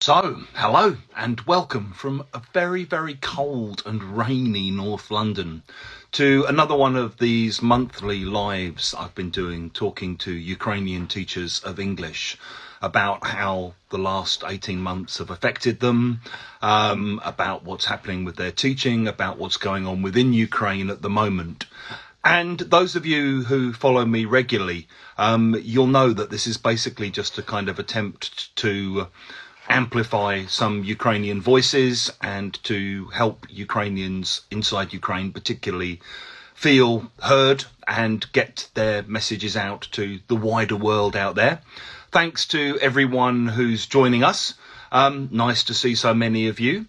So, hello and welcome from a very, very cold and rainy North London to another one of these monthly lives I've been doing, talking to Ukrainian teachers of English about how the last 18 months have affected them, about what's happening with their teaching, about what's going on within Ukraine at the moment. And those of you who follow me regularly, you'll know that this is basically just a kind of attempt to amplify some Ukrainian voices and to help Ukrainians inside Ukraine particularly feel heard and get their messages out to the wider world out there. Thanks to everyone who's joining us. Nice to see so many of you.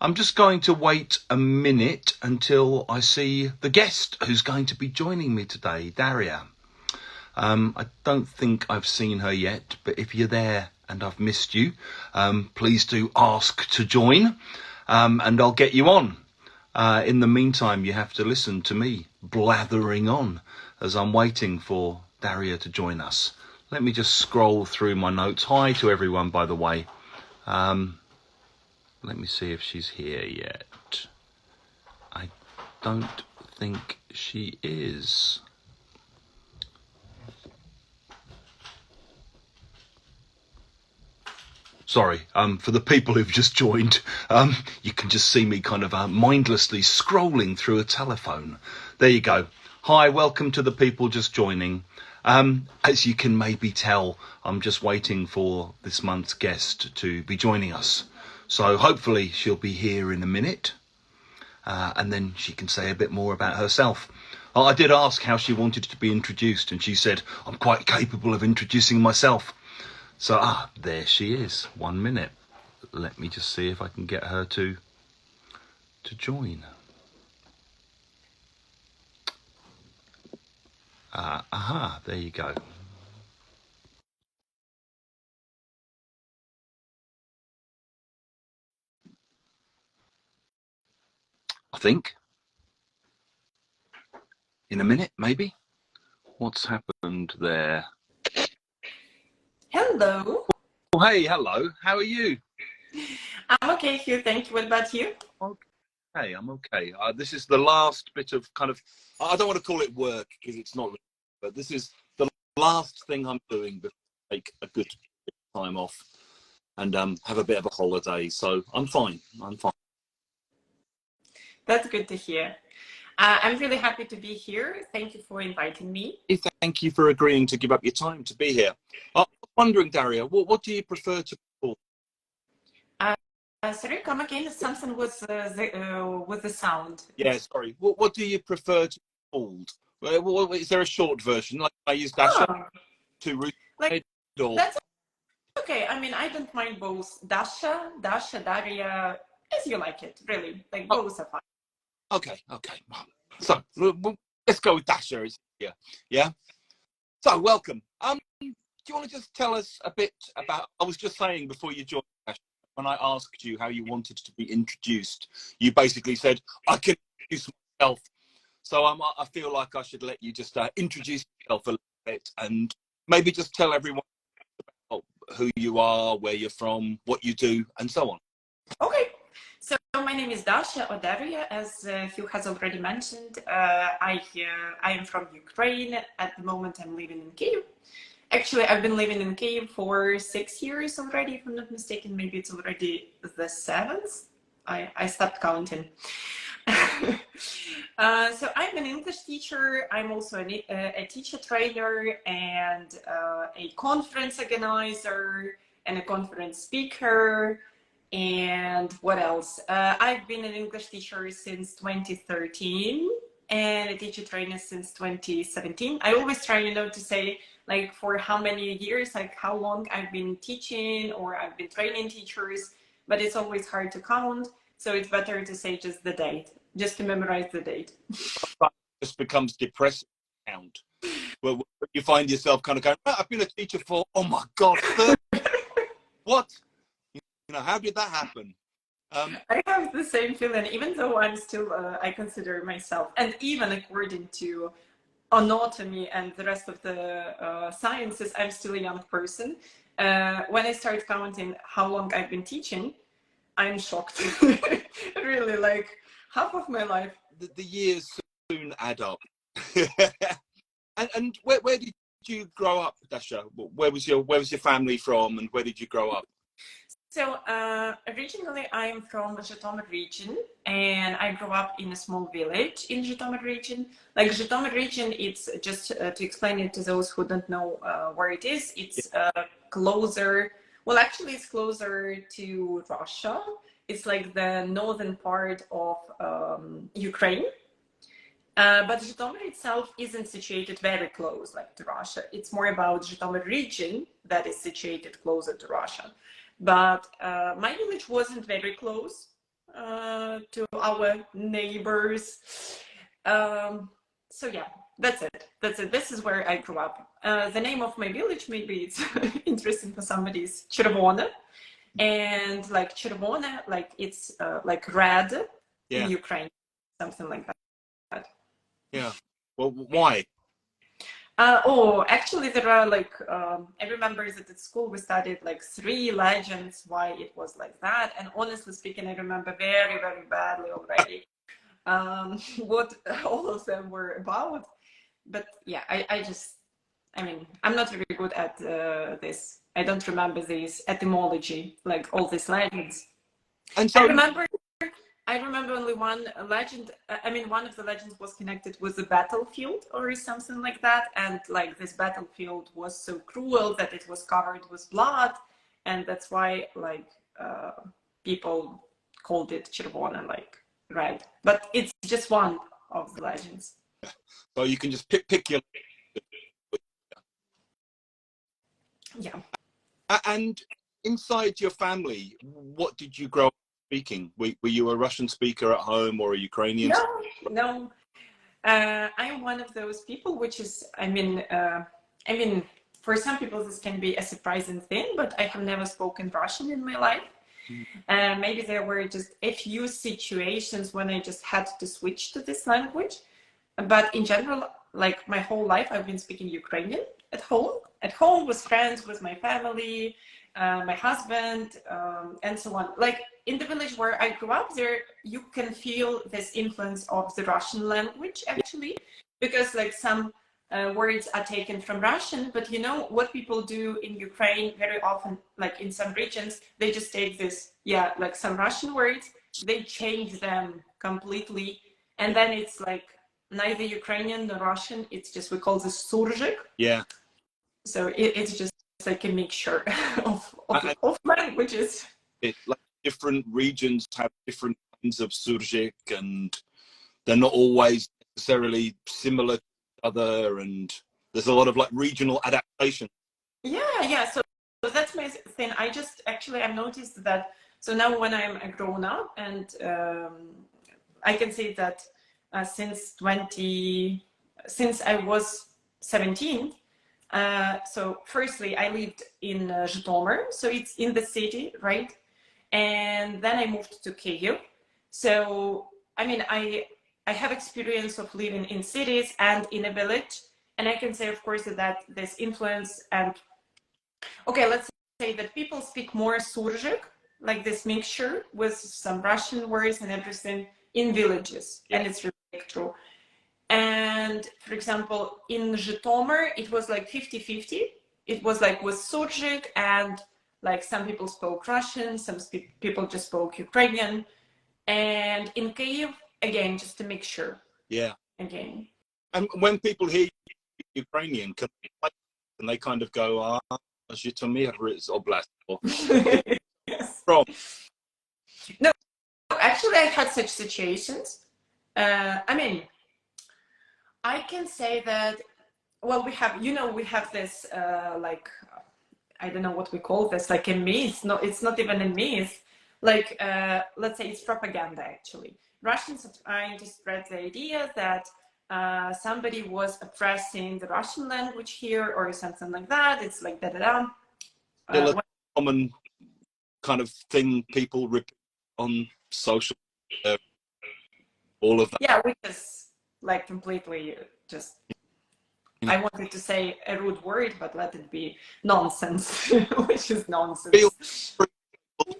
I'm just going to wait a minute until I see the guest who's going to be joining me today, Dariia. I don't think I've seen her yet, but if you're there and I've missed you, please do ask to join, and I'll get you on. In the meantime, you have to listen to me blathering on as I'm waiting for Dariia to join us. Let me just scroll through my notes. Hi to everyone, by the way. Let me see if she's here yet. I don't think she is. Sorry, for the people who've just joined, you can just see me kind of mindlessly scrolling through a telephone. There you go. Hi, welcome to the people just joining. As you can maybe tell, I'm just waiting for this month's guest to be joining us. So hopefully she'll be here in a minute, and then she can say a bit more about herself. I did ask how she wanted to be introduced, and she said, I'm quite capable of introducing myself. So, there she is. 1 minute. Let me just see if I can get her to join. There you go. I think. In a minute, maybe. What's happened there? Hello. Oh, hey, hello. How are you? I'm okay here, thank you. What about you? Okay, I'm okay. This is the last bit of kind of, I don't want to call it work because it's not, but this is the last thing I'm doing before I take a good time off and have a bit of a holiday. So I'm fine. That's good to hear. I'm really happy to be here. Thank you for inviting me. Thank you for agreeing to give up your time to be here. I'm wondering, Dariia, what do you prefer to call? Sorry, come again. Something with the sound. Yeah, sorry. What do you prefer to be called? Is there a short version? Like I use Dasha to root like or... That's okay. I mean, I don't mind both. Dasha, Dariia, as you like it. Really, like both are fine. Okay. So let's go with Dasha. Yeah. So welcome. Do you want to just tell us a bit about? I was just saying before you joined, Dasha, when I asked you how you wanted to be introduced, you basically said I can introduce myself. So I feel like I should let you just introduce yourself a little bit and maybe just tell everyone about who you are, where you're from, what you do, and so on. Okay. So my name is Dasha or Dariia, as Hugh has already mentioned. I am from Ukraine. At the moment, I'm living in Kyiv. Actually, I've been living in Kyiv for 6 years already, if I'm not mistaken. Maybe it's already the 7th. I stopped counting. So I'm an English teacher. I'm also a teacher trainer and a conference organizer and a conference speaker. And what else? I've been an English teacher since 2013 and a teacher trainer since 2017. I always try, to say like for how many years, like how long I've been teaching or I've been training teachers, but it's always hard to count. So it's better to say just the date, just to memorize the date. It just becomes depressing to count. Well, you find yourself kind of going, I've been a teacher for, oh my God, 30. What? How did that happen? I have the same feeling, even though I'm still, I consider myself, and even according to anatomy and the rest of the sciences, I'm still a young person. When I start counting how long I've been teaching, I'm shocked. Really, like half of my life. The years soon add up. And where did you grow up, Dasha? Where was your family from, and where did you grow up? So originally I'm from the Zhytomyr region, and I grew up in a small village in Zhytomyr region. Like Zhytomyr region, it's just to explain it to those who don't know where it is. It's closer. Well, actually, it's closer to Russia. It's like the northern part of Ukraine. But Zhytomyr itself isn't situated very close, like to Russia. It's more about Zhytomyr region that is situated closer to Russia. But my village wasn't very close to our neighbors. So yeah, that's it. This is where I grew up. The name of my village, maybe it's interesting for somebody, is Chervona. And like Chervona, like it's like red in Ukraine, something like that. Yeah. Well, why? Actually, there are like I remember that at school we studied like 3 legends why it was like that, and honestly speaking, I remember very, very badly already what all of them were about. But yeah, I mean, I'm not very good at this. I don't remember this etymology, like all these legends. And so I remember only one legend. I mean, one of the legends was connected with the battlefield or something like that. And like this battlefield was so cruel that it was covered with blood. And that's why like people called it Chervona, like red. But it's just one of the legends. So you can just pick your... Yeah. And inside your family, what did you grow up speaking? Were you a Russian speaker at home or a Ukrainian? No. I'm one of those people, which is, I mean, for some people this can be a surprising thing, but I have never spoken Russian in my life. Maybe there were just a few situations when I just had to switch to this language. But in general, like my whole life, I've been speaking Ukrainian at home with friends, with my family, my husband, and so on. Like in the village where I grew up, there you can feel this influence of the Russian language actually, because like some words are taken from Russian, but you know what people do in Ukraine very often, like in some regions, they just take this, like some Russian words, they change them completely, and then it's like neither Ukrainian nor Russian. It's just, we call this surzik. Yeah. So it's just like a mixture of languages. Like different regions have different kinds of surzik, and they're not always necessarily similar to each other, and there's a lot of like regional adaptation. Yeah. So that's my thing. I've noticed that. So now when I'm a grown up, and I can say that since I was 17. So firstly, I lived in Zhytomyr, so it's in the city, right? And then I moved to Kyiv. So I mean, I have experience of living in cities and in a village, and I can say, of course, that this influence and let's say that people speak more surzik, like this mixture with some Russian words and everything in villages, and it's really true. And for example, in Zhytomyr, it was like 50-50. It was like with surzik, and like some people spoke Russian, some people just spoke Ukrainian. And in Kyiv, again, just a mixture. Yeah. Again. And when people hear Ukrainian, can they kind of go, Zhytomyr is Oblast? Yes. From? No, actually, I had such situations. I mean, I can say that, well, we have this, like, I don't know what we call this, like a myth. No, it's not even a myth. Like, let's say it's propaganda, actually. Russians are trying to spread the idea that somebody was oppressing the Russian language here or something like that. It's like da-da-da. Still a common kind of thing people repeat on social, all of that. Yeah, which is like completely just I wanted to say a rude word, but let it be nonsense, which is nonsense. Feel free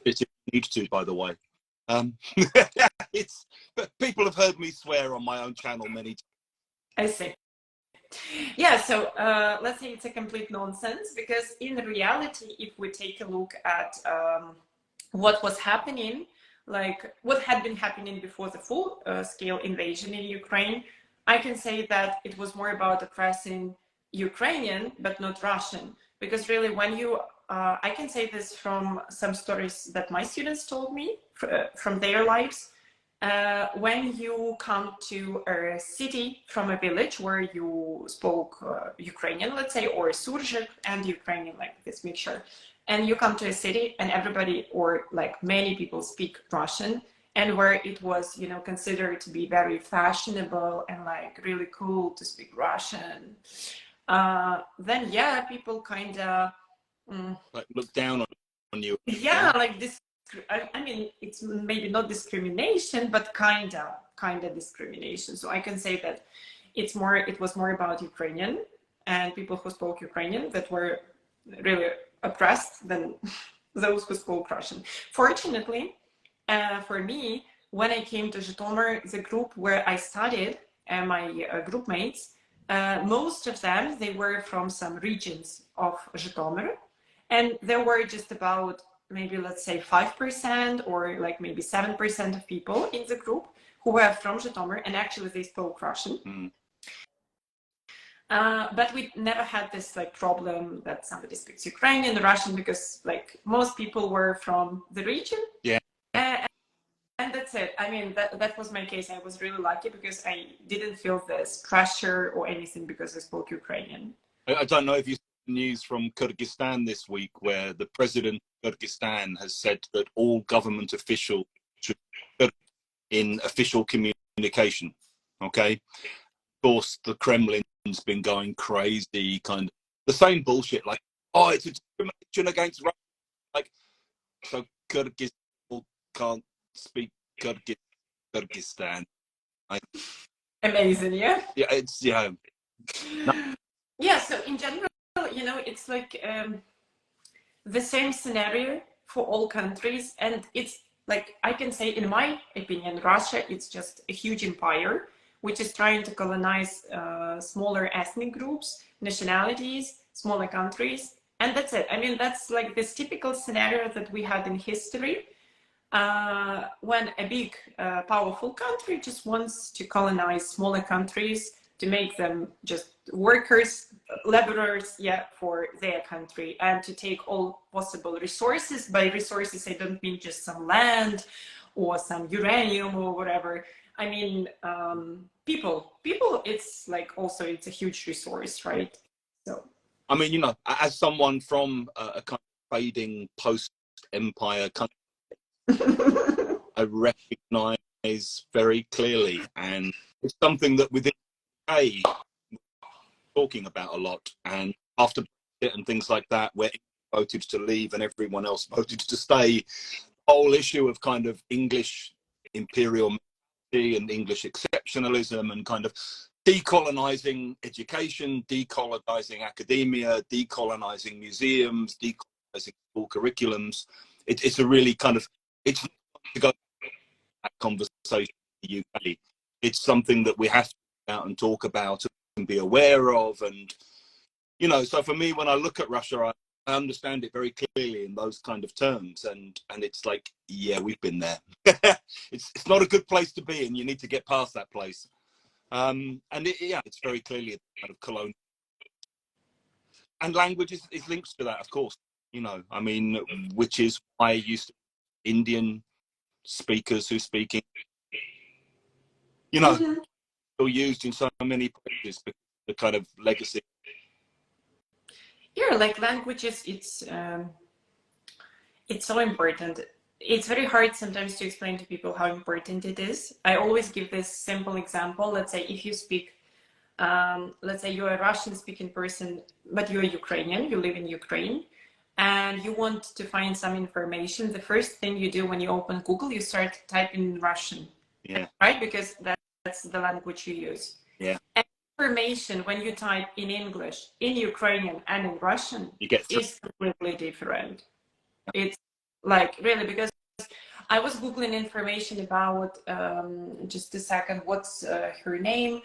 if you need to, by the way. But people have heard me swear on my own channel many times. I see. Yeah, so let's say it's a complete nonsense, because in reality, if we take a look at what was happening, like what had been happening before the full scale invasion in Ukraine, I can say that it was more about oppressing Ukrainian, but not Russian. Because really, when you, I can say this from some stories that my students told me from their lives. When you come to a city from a village where you spoke Ukrainian, let's say, or Surjik and Ukrainian, like this mixture, and you come to a city and everybody, or like many people, speak Russian, and where it was, you know, considered to be very fashionable and like really cool to speak Russian, then yeah, people kind of like look down on you. Yeah, like this. I mean, it's maybe not discrimination, but kind of discrimination. So I can say that it was more about Ukrainian and people who spoke Ukrainian that were really oppressed than those who spoke Russian. Fortunately, for me, when I came to Zhytomyr, the group where I studied, my group mates, most of them, they were from some regions of Zhytomyr, and there were just about maybe, let's say, 5% or like maybe 7% of people in the group who were from Zhytomyr, and actually they spoke Russian. But we never had this like problem that somebody speaks Ukrainian or Russian, because like most people were from the region. Yeah. And that's it. I mean, that was my case. I was really lucky because I didn't feel this pressure or anything because I spoke Ukrainian. I don't know if you saw the news from Kyrgyzstan this week, where the president of Kyrgyzstan has said that all government officials should be in official communication. Okay. Of course, the Kremlin's been going crazy, kind of the same bullshit, like, oh, it's a discrimination against Russia. Like, so Kyrgyz people can't speak Kyrgyzstan. Amazing, yeah? Yeah, it's, yeah. Yeah, so in general, you know, it's like the same scenario for all countries. And it's like, I can say, in my opinion, Russia, it's just a huge empire, which is trying to colonize smaller ethnic groups, nationalities, smaller countries. And that's it. I mean, that's like this typical scenario that we had in history, when a big, powerful country just wants to colonize smaller countries to make them just workers, laborers, yeah, for their country, and to take all possible resources. By resources, I don't mean just some land or some uranium or whatever. I mean, people, it's like also, it's a huge resource, right? So, I mean, you know, as someone from a kind of fading post-empire country, I recognize very clearly, and it's something that within a talking about a lot. And after Brexit and things like that, where voted to leave and everyone else voted to stay, the whole issue of kind of English imperial and English exceptionalism and kind of decolonizing education, decolonizing academia, decolonizing museums, decolonizing school curriculums. It's a really kind of, it's not to go that conversation in the UK. It's something that we have to go out and talk about and be aware of. And, you know, so for me, when I look at Russia, I understand it very clearly in those kind of terms, and it's like, yeah, we've been there. It's not a good place to be, and you need to get past that place. And yeah, it's very clearly a kind of colonial, and language is linked to that, of course. You know, I mean, which is why I used to Indian speakers who speak English, you know, still used in so many places because of the kind of legacy. Yeah, like languages, it's so important. It's very hard sometimes to explain to people how important it is. I always give this simple example. Let's say if you speak, let's say you're a Russian speaking person, but you're Ukrainian, you live in Ukraine, and you want to find some information. The first thing you do when you open Google, you start typing Russian, Yeah. right? Because that's the language you use. Yeah. And information when you type in English, in Ukrainian and in Russian is completely different. It's like really, because I was Googling information about, just a second, what's her name?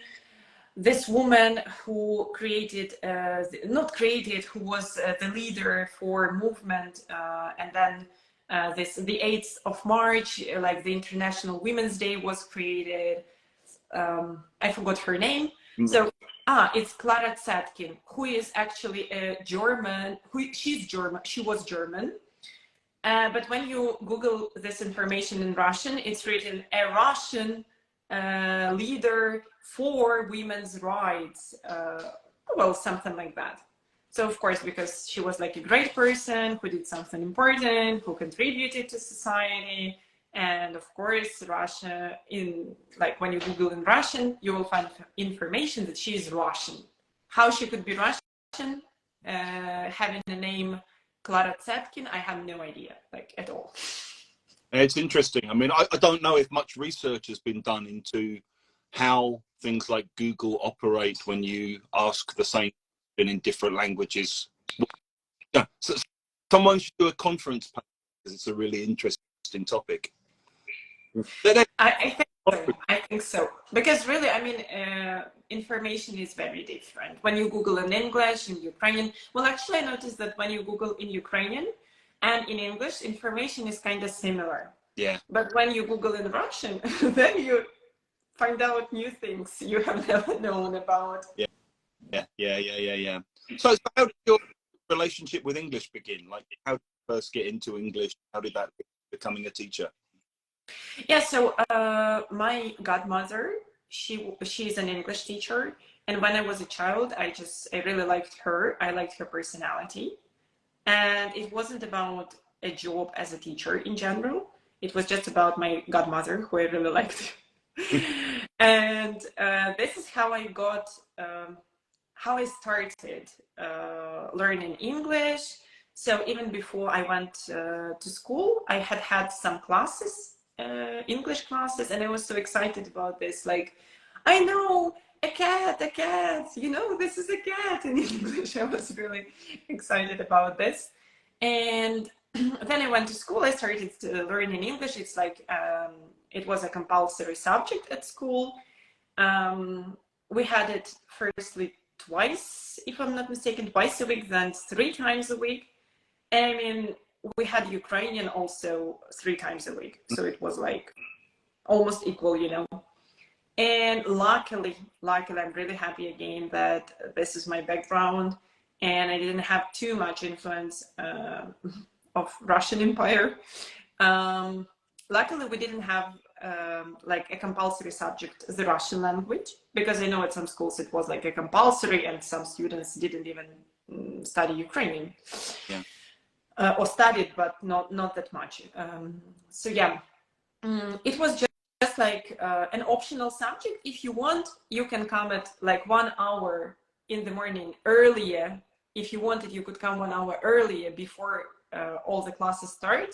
This woman who created, who was the leader for movement, and then the 8th of March, like the International Women's Day was created. I forgot her name. So it's Clara Zetkin, who is actually a German. She's German. She was German. But when you Google this information in Russian, it's written a Russian leader for women's rights. Well, something like that. So of course, because she was like a great person who did something important, who contributed to society. And of course, Russia, when you Google in Russian, you will find information that she is Russian. How she could be Russian, having the name Clara Zetkin, I have no idea, like at all. It's interesting. I mean, I don't know if much research has been done into how things like Google operate when you ask the same question in different languages. So someone should do a conference because it's a really interesting topic. I think so. Because really, I mean, information is very different. When you Google in English, in Ukrainian, well, actually, I noticed that when you Google in Ukrainian and in English, information is kind of similar. Yeah. But when you Google in Russian, then you find out new things you have never known about. Yeah. So how did your relationship with English begin? Like, how did you first get into English? How did that becoming a teacher? Yeah, so my godmother, she's an English teacher, and when I was a child, I really liked her. I liked her personality, and it wasn't about a job as a teacher in general. It was just about my godmother, who I really liked. And this is how I started learning English. So even before I went to school, I had some classes. English classes, and I was so excited about this. Like, I know a cat, this is a cat in English. I was really excited about this. And then I went to school. I started to learn in English. It's like it was a compulsory subject at school. We had it firstly twice, if I'm not mistaken, twice a week, then 3 times a week. And I mean, we had Ukrainian also 3 times a week. So it was like almost equal, And luckily, I'm really happy again that this is my background and I didn't have too much influence of Russian Empire. Luckily, we didn't have like a compulsory subject, the Russian language, because I know at some schools it was like a compulsory and some students didn't even study Ukrainian. Yeah. Or studied, but not that much. So yeah, it was just like an optional subject. If you want, you can come at like 1 hour in the morning earlier. If you wanted, you could come 1 hour earlier before all the classes start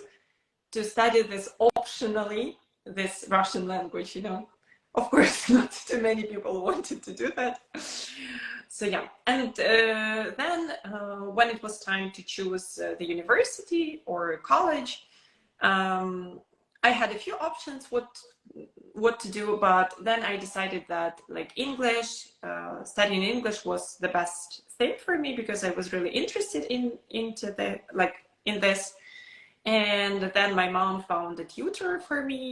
to study this optionally, this Russian language, Of course, not too many people wanted to do that. So yeah, and then when it was time to choose the university or college, I had a few options what to do, but then I decided that like English, studying English was the best thing for me because I was really interested in this. And then my mom found a tutor for me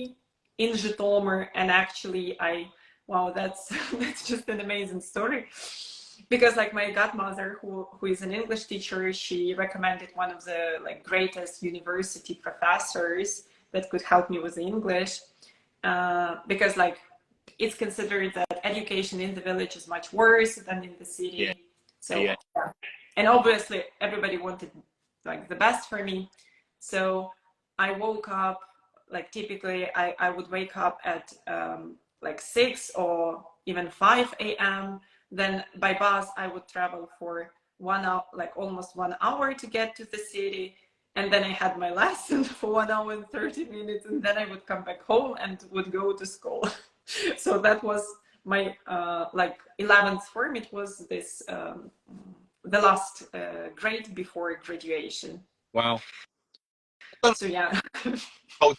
in Zhytomyr, and actually that's just an amazing story. Because like my godmother, who is an English teacher, she recommended one of the like greatest university professors that could help me with English, because like it's considered that education in the village is much worse than in the city. Yeah. So yeah. And obviously everybody wanted like the best for me. So I woke up, like typically I would wake up at like 6 or even 5 a.m. Then by bus, I would travel for 1 hour, like almost 1 hour to get to the city. And then I had my lesson for 1 hour and 30 minutes. And then I would come back home and would go to school. So that was my like 11th form. It was this the last grade before graduation. Wow. So yeah. But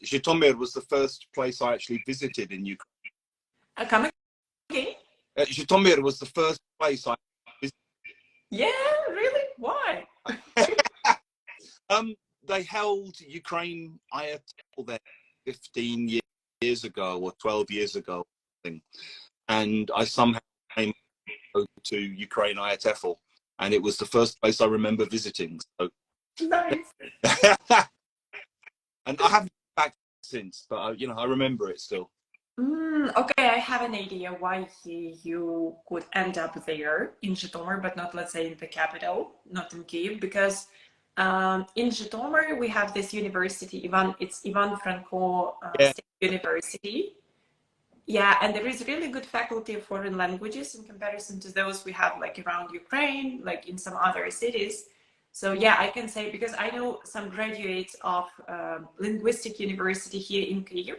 Zhytomyr was the first place I actually visited in Ukraine. Come again? Zhytomyr was the first place I visited. Yeah, really? Why? They held Ukraine IATL there 15 years ago or 12 years ago, and I somehow came to Ukraine IATL, and it was the first place I remember visiting. So. Nice. And I haven't been back since, but I remember it still. Okay, I have an idea why you could end up there in Zhytomyr, but not, let's say, in the capital, not in Kyiv, because in Zhytomyr we have this university, it's Ivan Franko State University. Yeah, and there is really good faculty of foreign languages in comparison to those we have like around Ukraine, like in some other cities. So yeah, I can say, because I know some graduates of linguistic university here in Kyiv,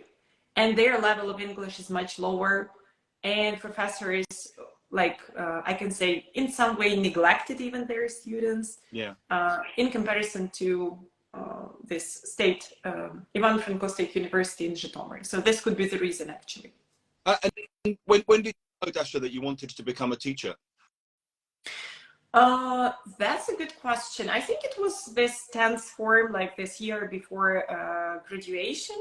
and their level of English is much lower, and professors, like I can say, in some way neglected even their students. Yeah. In comparison to this state, Ivan Franko State University in Zhytomyr. So this could be the reason, actually. And when did you know, Dasha, that you wanted to become a teacher? That's a good question. I think it was this 10th form, like this year before graduation,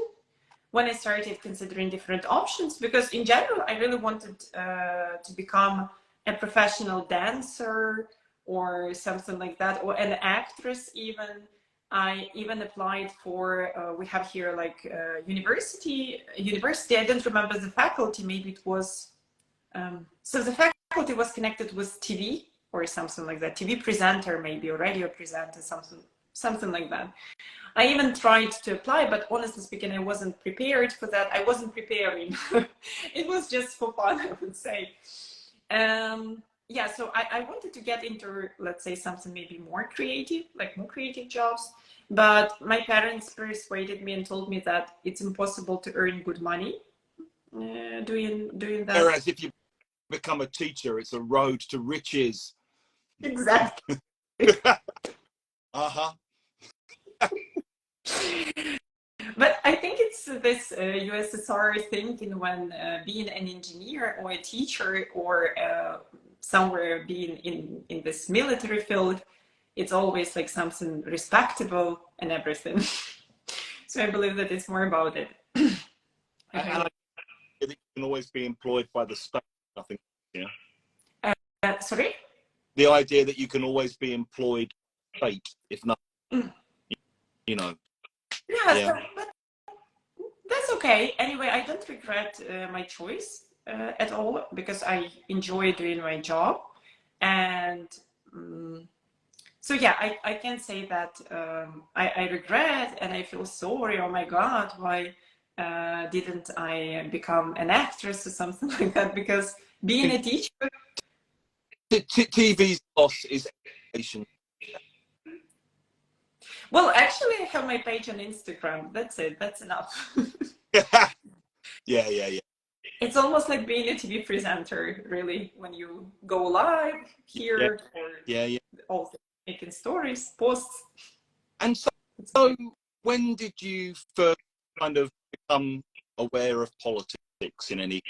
when I started considering different options, because in general, I really wanted to become a professional dancer or something like that, or an actress even. I even applied for, we have here like university, I don't remember the faculty, maybe it was, so the faculty was connected with TV or something like that, TV presenter maybe, or radio presenter, something like that. I even tried to apply, but honestly speaking, I wasn't prepared for that. I wasn't preparing. It was just for fun, I would say. Yeah, so I wanted to get into, let's say, something maybe more creative, like more creative jobs. But my parents persuaded me and told me that it's impossible to earn good money doing that. Whereas if you become a teacher, it's a road to riches. Exactly. Uh-huh. But I think it's this USSR thinking when being an engineer or a teacher or somewhere being in this military field, it's always like something respectable and everything. So I believe that it's more about it. And I think that you can always be employed by the state. Nothing. Yeah. Sorry? The idea that you can always be employed by the state, if not, you know. Yeah. So, but that's okay. Anyway, I don't regret my choice at all, because I enjoy doing my job. And so yeah, I can say that I regret and I feel sorry. Oh my God, why didn't I become an actress or something like that? Because being a teacher. TV's loss is education. Well, actually, I have my page on Instagram. That's it. That's enough. Yeah. It's almost like being a TV presenter, really, when you go live here or also making stories, posts. And so when did you first kind of become aware of politics in any?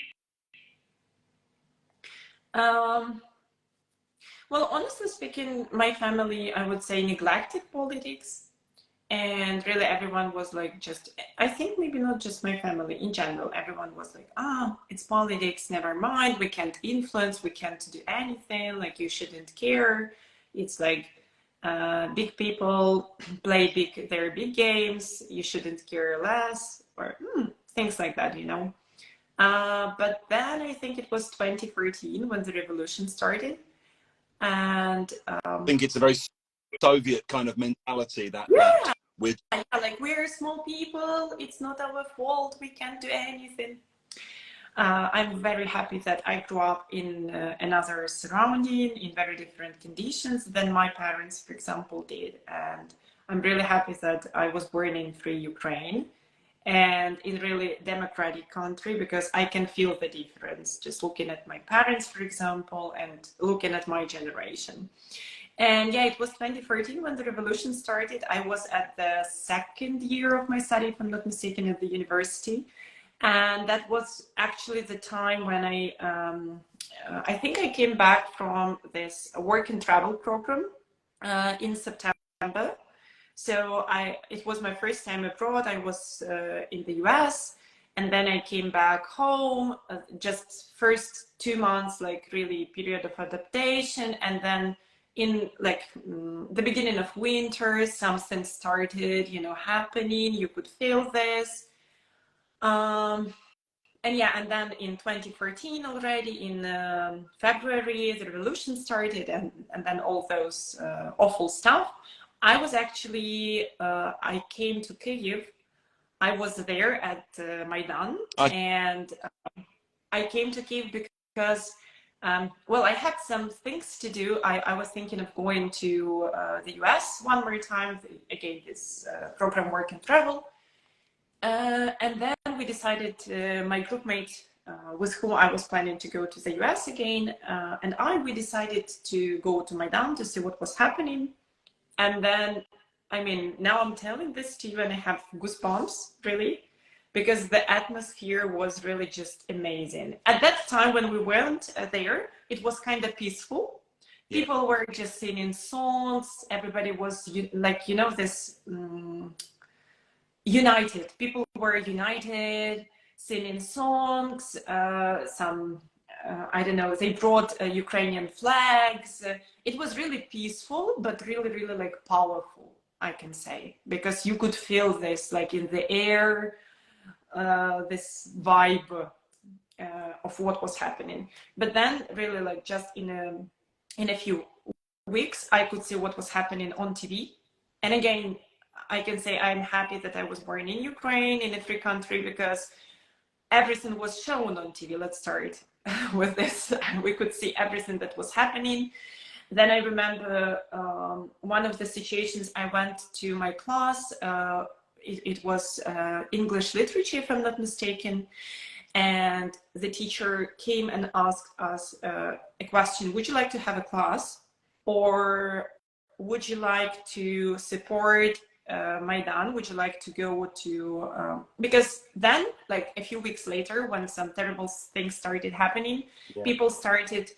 Well, honestly speaking, my family, I would say, neglected politics. And really everyone was like, I think maybe not just my family, in general, everyone was like, it's politics, never mind, we can't influence, we can't do anything, like you shouldn't care. It's like big people play their big games, you shouldn't care less, or things like that, you know. But then I think it was 2013 when the revolution started. And I think it's a very Soviet kind of mentality that with like, we're small people, it's not our fault, we can't do anything. I'm very happy that I grew up in another surrounding, in very different conditions than my parents, for example, did. And I'm really happy that I was born in free Ukraine. and in really democratic country, because I can feel the difference just looking at my parents, for example, and looking at my generation. And yeah, it was 2014 when the revolution started. I was at the second year of my study, if I'm not mistaken, at the university. And that was actually the time when I think I came back from this work and travel program in September. So it was my first time abroad. I was in the US, and then I came back home, just first 2 months, like really period of adaptation. And then in like the beginning of winter, something started, happening. You could feel this. And yeah, and then in 2014 already, in February, the revolution started, and then all those awful stuff. I was actually, I came to Kyiv. I was there at Maidan, and I came to Kyiv because, well, I had some things to do. I was thinking of going to the US one more time, again, this program Work and Travel. And then we decided, my groupmate with whom I was planning to go to the US again, and we decided to go to Maidan to see what was happening. And then, I mean, now I'm telling this to you and I have goosebumps, really, because the atmosphere was really just amazing. At that time when we went there, it was kind of peaceful. Yeah. People were just singing songs. Everybody was like, this united. People were united, singing songs. I don't know, they brought Ukrainian flags. It was really peaceful, but really, really like powerful, I can say, because you could feel this like in the air, this vibe of what was happening. But then really like just in a few weeks, I could see what was happening on TV. And again, I can say I'm happy that I was born in Ukraine, in a free country, because everything was shown on TV. Let's start with this. We could see everything that was happening. Then I remember one of the situations I went to my class. It was English literature, if I'm not mistaken. And the teacher came and asked us a question: would you like to have a class, or would you like to support Maidan? Would you like to go to, because then, like a few weeks later, when some terrible things started happening, yeah, people started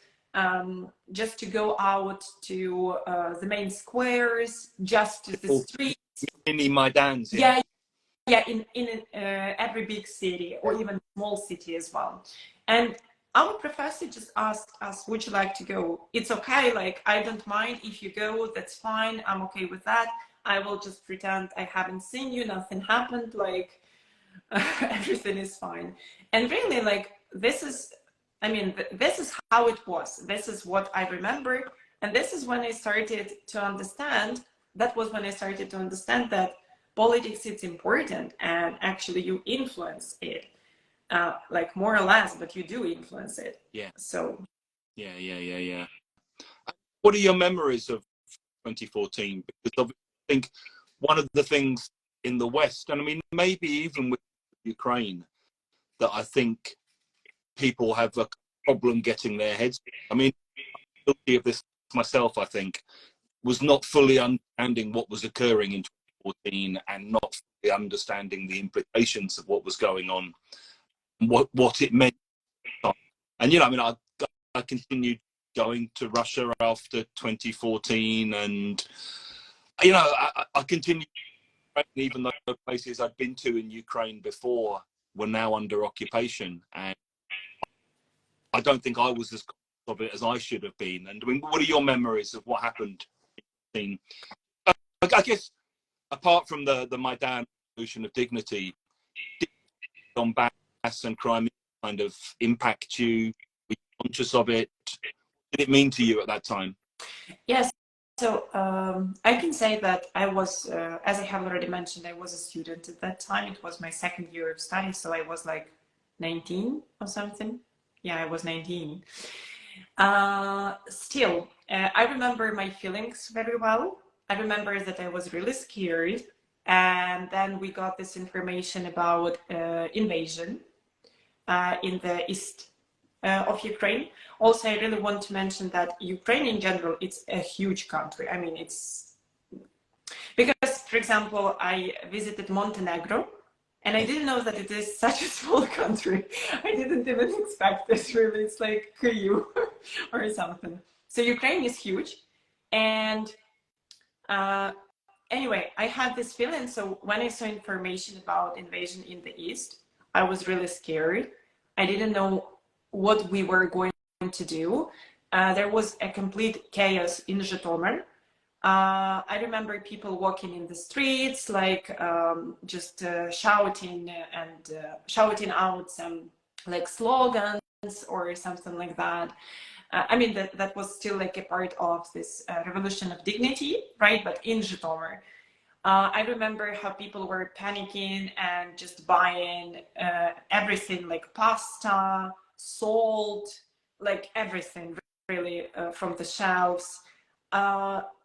just to go out to the main squares, just to the streets. Mini Maidans. Yeah, in every big city or even small city as well. And our professor just asked us, would you like to go? It's okay, like, I don't mind if you go, that's fine, I'm okay with that. I will just pretend I haven't seen you, nothing happened, like, everything is fine. And really, like, this is how it was. This is what I remember. And this is when I started to understand, that politics is important, and actually you influence it, like more or less, but you do influence it. Yeah. So. Yeah. What are your memories of 2014? Because I think one of the things in the West, and I mean, maybe even with Ukraine, that I think people have a problem getting their heads. I mean, I'm guilty of this myself, I think, was not fully understanding what was occurring in 2014 and not fully understanding the implications of what was going on, and what it meant. And, I mean, I continued going to Russia after 2014, and, I continued, even though places I'd been to in Ukraine before were now under occupation. And I don't think I was as conscious of it as I should have been. And I mean, what are your memories of what happened? I guess, apart from the Maidan Revolution of Dignity, did Donbass and Crimea kind of impact you? Were you conscious of it? What did it mean to you at that time? Yes. So I can say that I was, as I have already mentioned, I was a student at that time. It was my second year of study, so I was like 19 or something. Yeah, I was 19. Still, I remember my feelings very well. I remember that I was really scared. And then we got this information about invasion in the east of Ukraine. Also, I really want to mention that Ukraine in general, it's a huge country. I mean, it's because, for example, I visited Montenegro and I didn't know that it is such a small country. I didn't even expect this, really. It's like Kyiv or something. So Ukraine is huge. And anyway, I had this feeling. So when I saw information about invasion in the East, I was really scared. I didn't know what we were going to do. There was a complete chaos in Zhytomyr. I remember people walking in the streets, like just shouting and shouting out some like slogans or something like that. I mean, that was still like a part of this revolution of dignity, right? But in Zhytomyr, I remember how people were panicking and just buying everything like pasta, salt, like everything really from the shelves.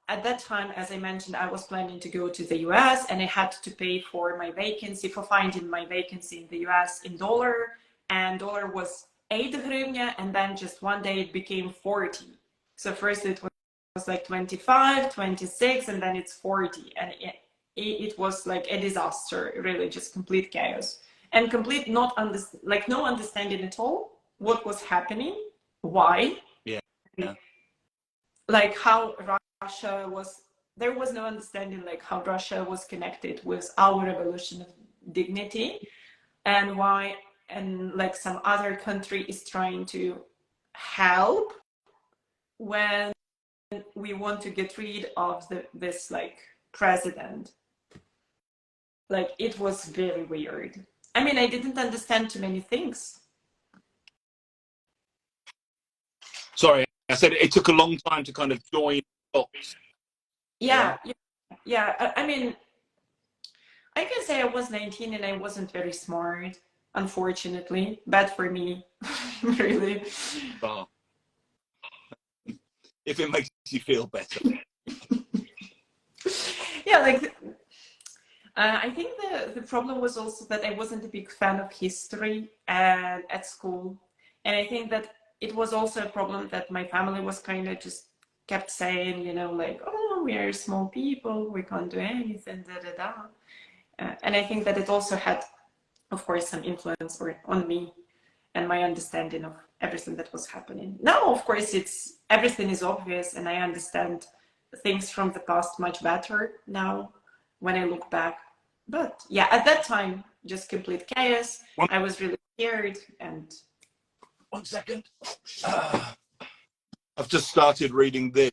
At that time, as I mentioned, I was planning to go to the US and I had to pay for my vacancy, for finding my vacancy in the US in dollar. And dollar was 8 hryvnia, and then just one day it became 40. So first it was like 25, 26, and then it's 40. And it was like a disaster, really, just complete chaos. And complete no understanding at all what was happening, why. Yeah. Yeah. Like how Russia was, there was no understanding like how Russia was connected with our revolution of dignity, and why, and like some other country is trying to help when we want to get rid of this like president. Like it was very weird. I mean, I didn't understand too many things. Sorry, I said it took a long time to kind of join dots. Yeah. I mean, I can say I was 19 and I wasn't very smart, unfortunately. Bad for me, really. Oh. If it makes you feel better. Yeah, like I think the problem was also that I wasn't a big fan of history at school. And I think that it was also a problem that my family was kind of just kept saying, you know, like, oh, we are small people, we can't do anything, da da da. And I think that it also had, of course, some influence on me and my understanding of everything that was happening. Now, of course, it's everything is obvious, and I understand things from the past much better now when I look back. But yeah, at that time, just complete chaos. I was really scared. And 1 second. I've just started reading this,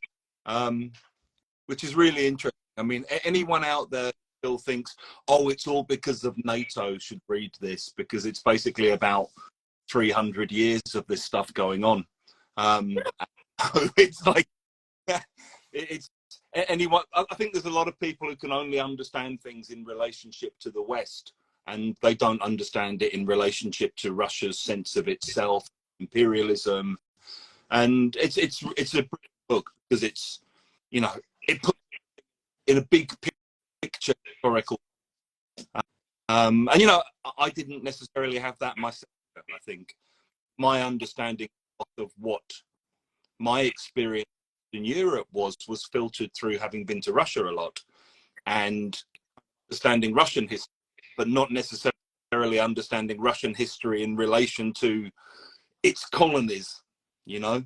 which is really interesting. I mean, anyone out there still thinks, oh, it's all because of NATO, should read this, because it's basically about 300 years of this stuff going on. It's like, it's anyone. I think there's a lot of people who can only understand things in relationship to the West, and they don't understand it in relationship to Russia's sense of itself, imperialism. And it's a book because it's, you know, it puts in a big picture historical. And you know, I didn't necessarily have that myself. I think my understanding of what my experience in Europe was filtered through having been to Russia a lot and understanding Russian history, but not necessarily understanding Russian history in relation to its colonies, you know?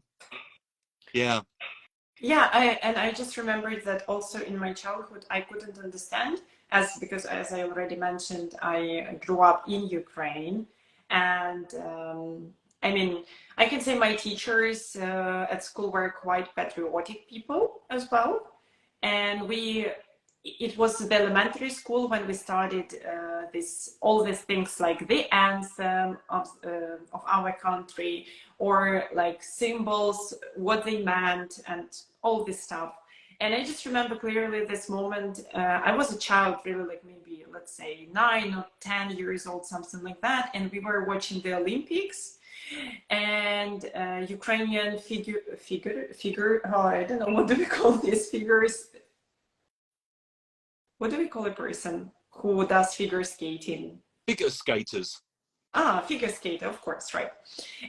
Yeah. yeah, I just remembered that also in my childhood I couldn't understand, because as I already mentioned, I grew up in Ukraine, and I mean, I can say my teachers at school were quite patriotic people as well, and it was the elementary school when we started all these things like the anthem of our country, or like symbols, what they meant, and all this stuff. And I just remember clearly this moment. I was a child, really, like maybe, let's say 9 or 10 years old, something like that. And we were watching the Olympics, and Ukrainian figure, oh, I don't know, what do we call these figures? what do we call a person who does figure skating? Figure skaters. Ah, figure skater, of course, right.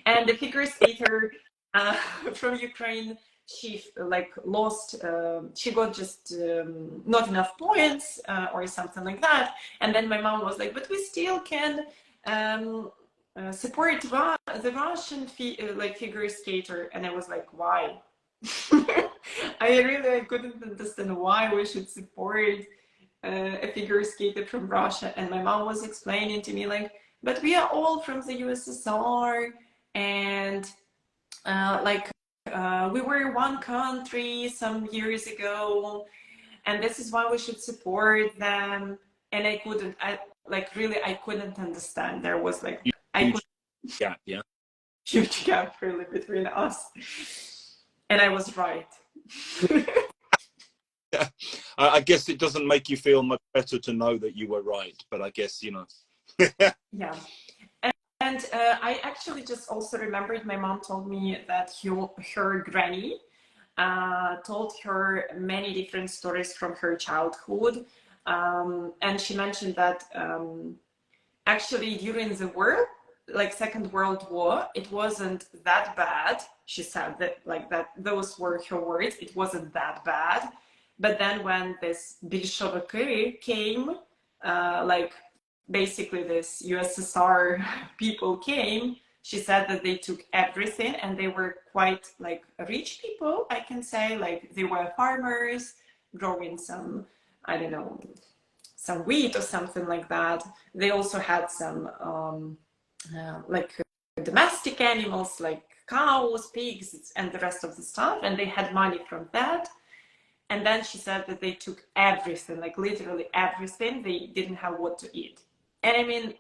And the figure skater uh, from Ukraine, she like lost, she got just not enough points or something like that. And then my mom was like, but we still can support the Russian like figure skater. And I was like, why? I couldn't understand why we should support a figure skater from Russia. And my mom was explaining to me like, but we are all from the USSR, and we were one country some years ago, and this is why we should support them. And I couldn't understand. There was like Huge gap, yeah. Huge gap really between us, and I was right. Yeah. I guess it doesn't make you feel much better to know that you were right, but I guess, you know. Yeah. And I actually just also remembered my mom told me that her granny told her many different stories from her childhood. And she mentioned that actually during the war, like Second World War, it wasn't that bad. She said that, like, that those were her words, it wasn't that bad. But then when this Bolsheviki came, like basically this USSR people came, she said that they took everything, and they were quite like rich people, I can say. Like they were farmers growing some, I don't know, some wheat or something like that. They also had some like domestic animals like cows, pigs, and the rest of the stuff, and they had money from that. And then she said that they took everything, like literally everything. They didn't have what to eat. And I mean,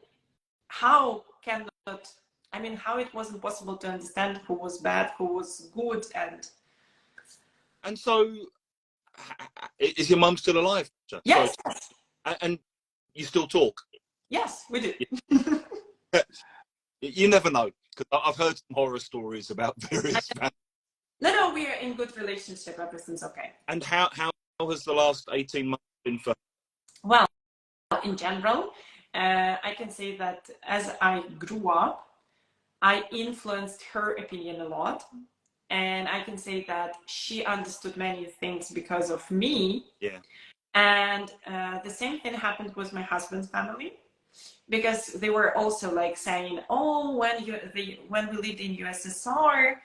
how it wasn't possible to understand who was bad, who was good. And so, is your mum still alive? Yes. And you still talk? Yes, we do. Yeah. You never know, because I've heard some horror stories about various families. No, we are in good relationship. Everything's okay. And how has the last 18 months been for? Well, in general, I can say that as I grew up, I influenced her opinion a lot. And I can say that she understood many things because of me. Yeah. And the same thing happened with my husband's family, because they were also like saying, oh, when we lived in USSR,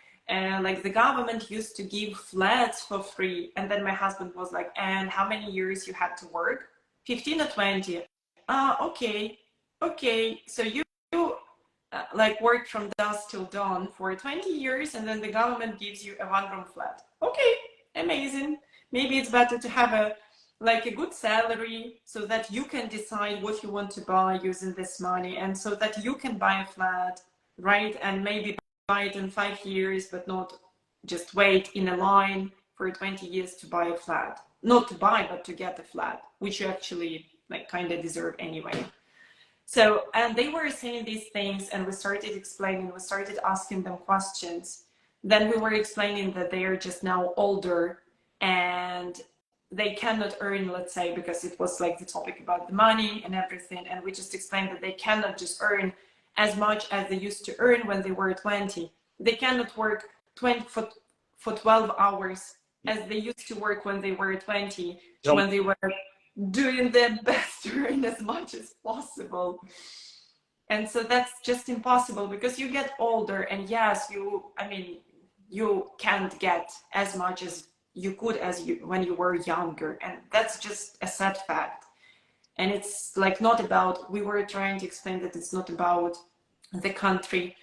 like the government used to give flats for free. And then my husband was like, and how many years you had to work? 15 or 20? Okay. So you like worked from dusk till dawn for 20 years, and then the government gives you a one-room flat. Okay, amazing. Maybe it's better to have a good salary, so that you can decide what you want to buy using this money, and so that you can buy a flat, right? And maybe buy it in 5 years, but not just wait in a line for 20 years to buy a flat. Not to buy, but to get a flat, which you actually like kind of deserve anyway. So, and they were saying these things, and we started asking them questions. Then we were explaining that they are just now older, and they cannot earn, let's say, because it was like the topic about the money and everything. And we just explained that they cannot just earn as much as they used to earn when they were 20. They cannot work 20 for 12 hours as they used to work when they were 20, when they were doing their best to earn as much as possible. And so that's just impossible, because you get older, and yes, you can't get as much as you could when you were younger, and that's just a sad fact. And it's like not about, we were trying to explain that it's not about the country,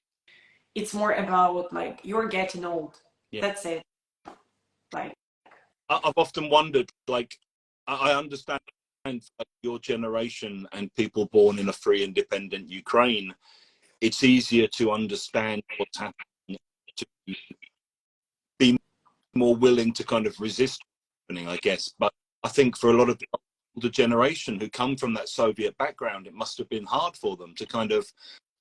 it's more about like you're getting old. Yeah. That's it. Like, I've often wondered, like, I understand your generation and people born in a free, independent Ukraine, it's easier to understand what's happening, to be more willing to kind of resist happening, I guess. But I think for a lot of the older generation who come from that Soviet background, it must have been hard for them to kind of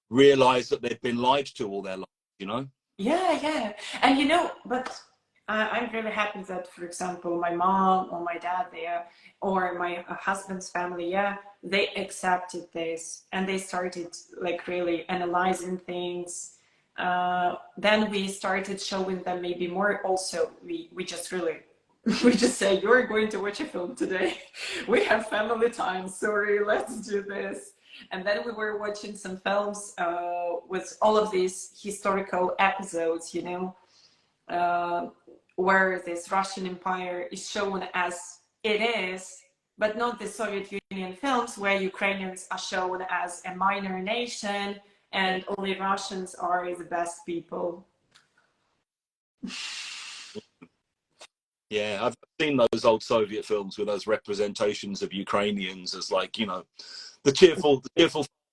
realize that they've been lied to all their life, you know? Yeah. And but I'm really happy that, for example, my mom or my dad there, or my husband's family, yeah, they accepted this and they started like really analyzing things. Then we started showing them maybe more. Also, we just really we just say, you're going to watch a film today. We have family time. Sorry, let's do this. And then we were watching some films with all of these historical episodes, you know, uh, where this Russian Empire is shown as it is, but not the Soviet Union films where Ukrainians are shown as a minor nation and only Russians are the best people. Yeah, I've seen those old Soviet films with those representations of Ukrainians as like, you know, the cheerful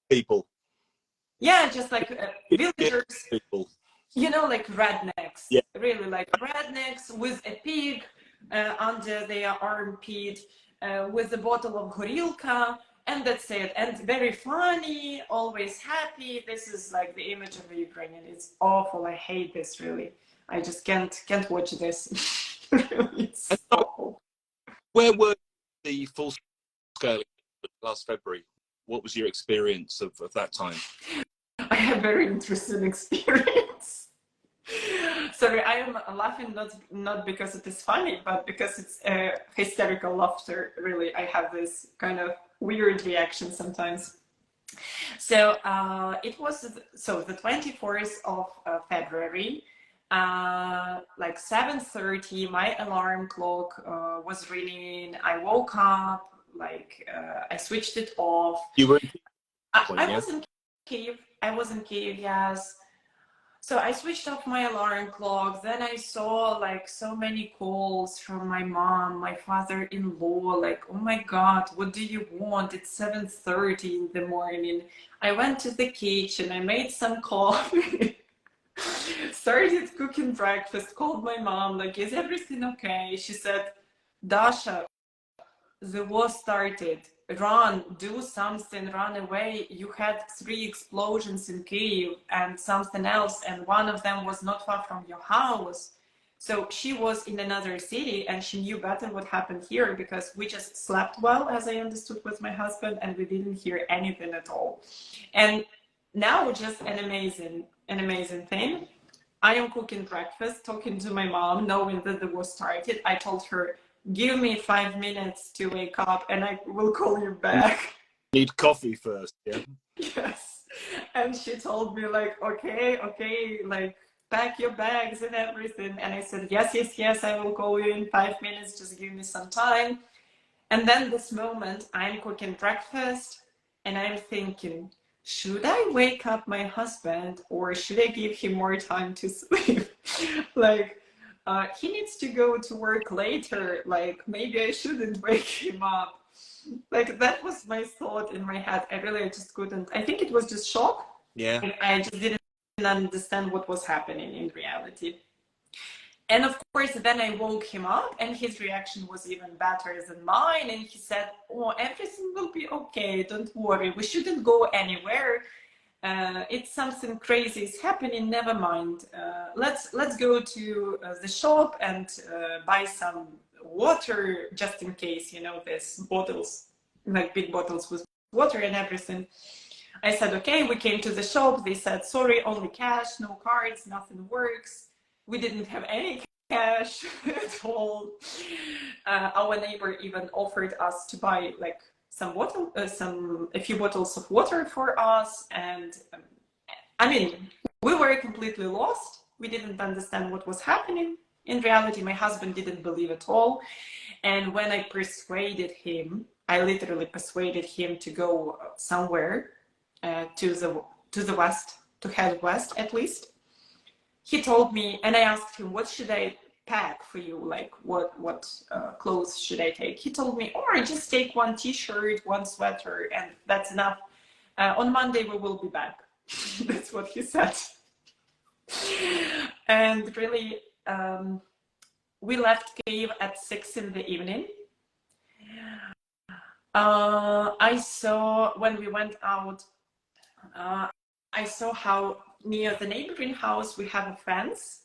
people. Yeah, just like villagers, People. you know, like rednecks, Yeah. really like rednecks with a pig under their armpit, with a bottle of gorilka, and that's it. And very funny, always happy. This is like the image of a Ukrainian. It's awful. I hate this, really. I just can't watch this. Really, it's And so, awful. where were the full scale last February? What was your experience of that time? I have very interesting experience. Sorry, I am laughing not because it is funny, but because it's hysterical laughter. Really, I have this kind of weird reaction sometimes. So it was the 24th of February, like 7:30. My alarm clock was ringing. I woke up, like I switched it off. You were in I yeah? was in Kiev. I was in Kiev, yes. So I switched off my alarm clock. Then I saw like so many calls from my mom, my father-in-law, like, oh my God, what do you want? It's 7:30 in the morning. I went to the kitchen, I made some coffee, started cooking breakfast, called my mom, like, is everything okay? She said, Dasha, the war started. Run, do something, run away. You had 3 explosions in Kyiv and something else, and one of them was not far from your house. So she was in another city and she knew better what happened here because we just slept well, as I understood with my husband, and we didn't hear anything at all. And now just an amazing thing. I am cooking breakfast, talking to my mom, knowing that the war started. I told her, give me 5 minutes to wake up and I will call you back. Need coffee first, yeah? Yes. And she told me, like, okay, like, pack your bags and everything. And I said, yes, I will call you in 5 minutes. Just give me some time. And then this moment, I'm cooking breakfast and I'm thinking, should I wake up my husband or should I give him more time to sleep? Like, he needs to go to work later. Like, maybe I shouldn't wake him up. Like, that was my thought in my head. I just couldn't. I think it was just shock. Yeah. I just didn't understand what was happening in reality. And of course, then I woke him up and his reaction was even better than mine. And he said, oh, everything will be okay. Don't worry. We shouldn't go anywhere. It's something crazy is happening. Never mind. Let's go to the shop and buy some water just in case, you know, there's bottles, like big bottles with water and everything. I said, okay, we came to the shop. They said, sorry, only cash, no cards, nothing works. We didn't have any cash at all. Our neighbor even offered us to buy like a few bottles of water for us. And I mean, we were completely lost. We didn't understand what was happening. In reality, my husband didn't believe at all. And when I persuaded him, I literally persuaded him to go somewhere to the west, to head west at least. He told me, and I asked him, what should I pack for you? Like, what clothes should I take? He told me, or just take one t-shirt, one sweater, and that's enough. On Monday, we will be back. That's what he said. And really, we left Kyiv at 6 in the evening. I saw, when we went out, I saw how near the neighboring house we have a fence.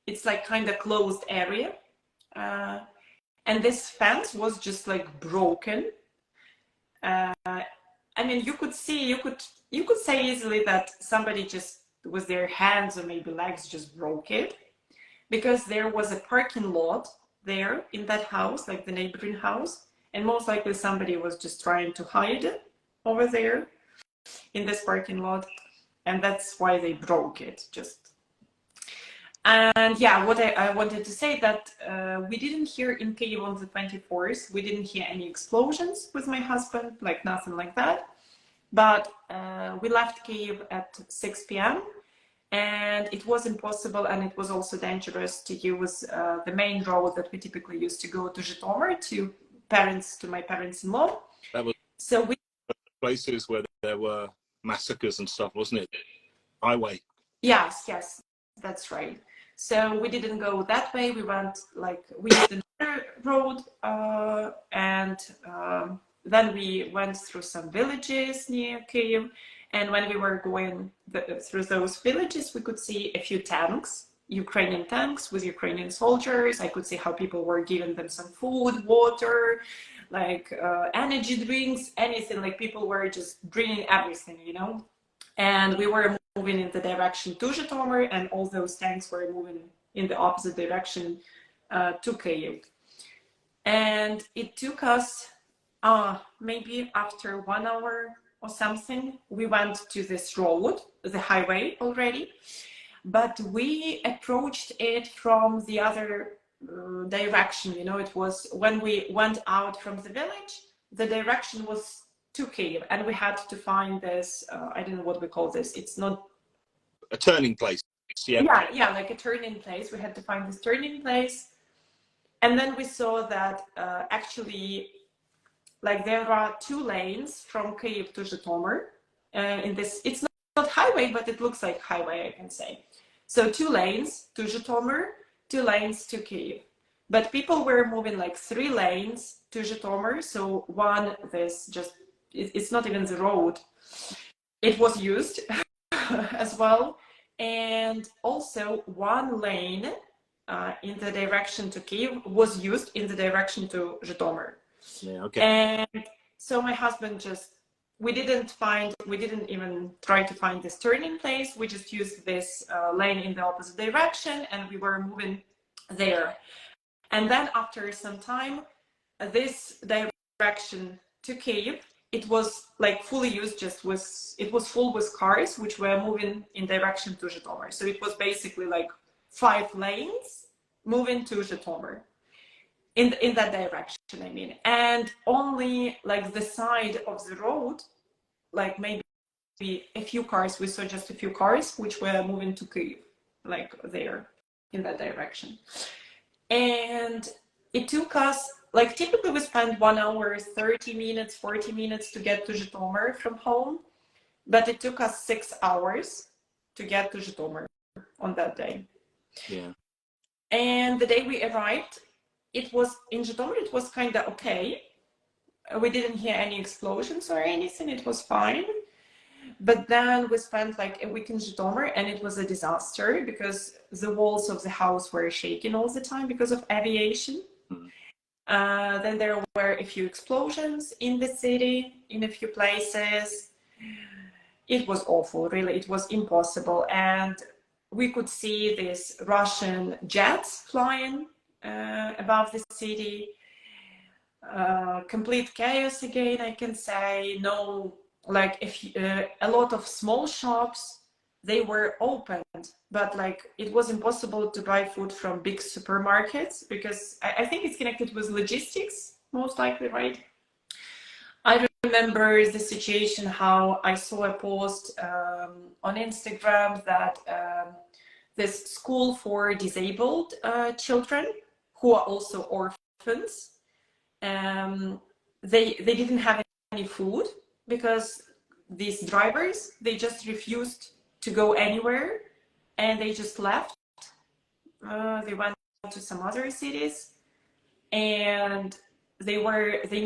it's like kind of closed area. And this fence was just like broken. I mean, you could say easily that somebody just with their hands or maybe legs just broke it, because there was a parking lot there in that house, like the neighboring house, and most likely somebody was just trying to hide it over there in this parking lot, and that's why they broke it. Just and yeah, what I wanted to say that we didn't hear in Kyiv on the 24th, we didn't hear any explosions with my husband, like nothing like that. But we left Kyiv at 6 p.m. and it was impossible, and it was also dangerous to use the main road that we typically used to go to Zhytomyr to my parents-in-law. That was So we places where there were massacres and stuff, wasn't it? Highway. Yes, that's right. So we didn't go that way. We used another road, and then we went through some villages near Kyiv. And when we were going through those villages, we could see a few tanks, Ukrainian tanks with Ukrainian soldiers. I could see how people were giving them some food, water, like energy drinks, anything. Like people were just bringing everything, you know. And we were moving in the direction to Zhytomyr, and all those tanks were moving in the opposite direction to Kyiv. And it took us maybe after 1 hour or something, we went to this road, the highway already, but we approached it from the other direction. You know, it was when we went out from the village, the direction was to Kyiv, and we had to find this, I don't know what we call this. It's not a turning place. Yeah, like a turning place. We had to find this turning place. And then we saw that actually, like there are 2 lanes from Kyiv to Zhytomyr. In this, it's not highway, but it looks like highway, I can say. So 2 lanes to Zhytomyr, 2 lanes to Kyiv. But people were moving like 3 lanes to Zhytomyr. So one, it's not even the road. It was used as well. And also 1 lane in the direction to Kyiv was used in the direction to Zhytomyr. Yeah, okay. And so my husband we didn't even try to find this turning place. We just used this lane in the opposite direction, and we were moving there. And then after some time, this direction to Kyiv, it was like fully used, it was full with cars which were moving in direction to Zhytomyr. So it was basically like 5 lanes moving to Zhytomyr in that direction, I mean. And only like the side of the road, like maybe a few cars, we saw just a few cars which were moving to Kyiv, like there in that direction. And it took us, like typically we spend 1 hour, 30 minutes, 40 minutes to get to Zhytomyr from home, but it took us 6 hours to get to Zhytomyr on that day. Yeah. And the day we arrived, it was in Zhytomyr, it was kind of okay. We didn't hear any explosions or anything, it was fine. But then we spent like a week in Zhytomyr, and it was a disaster because the walls of the house were shaking all the time because of aviation. Then there were a few explosions in the city, in a few places. It was awful, really. It was impossible. And we could see these Russian jets flying above the city. Complete chaos again, I can say. No, like a lot of small shops, they were opened, but like it was impossible to buy food from big supermarkets because I think it's connected with logistics, most likely, right? I remember the situation how I saw a post on Instagram that this school for disabled children who are also orphans, they didn't have any food because these drivers, they just refused to go anywhere, and they just left. They went to some other cities, and they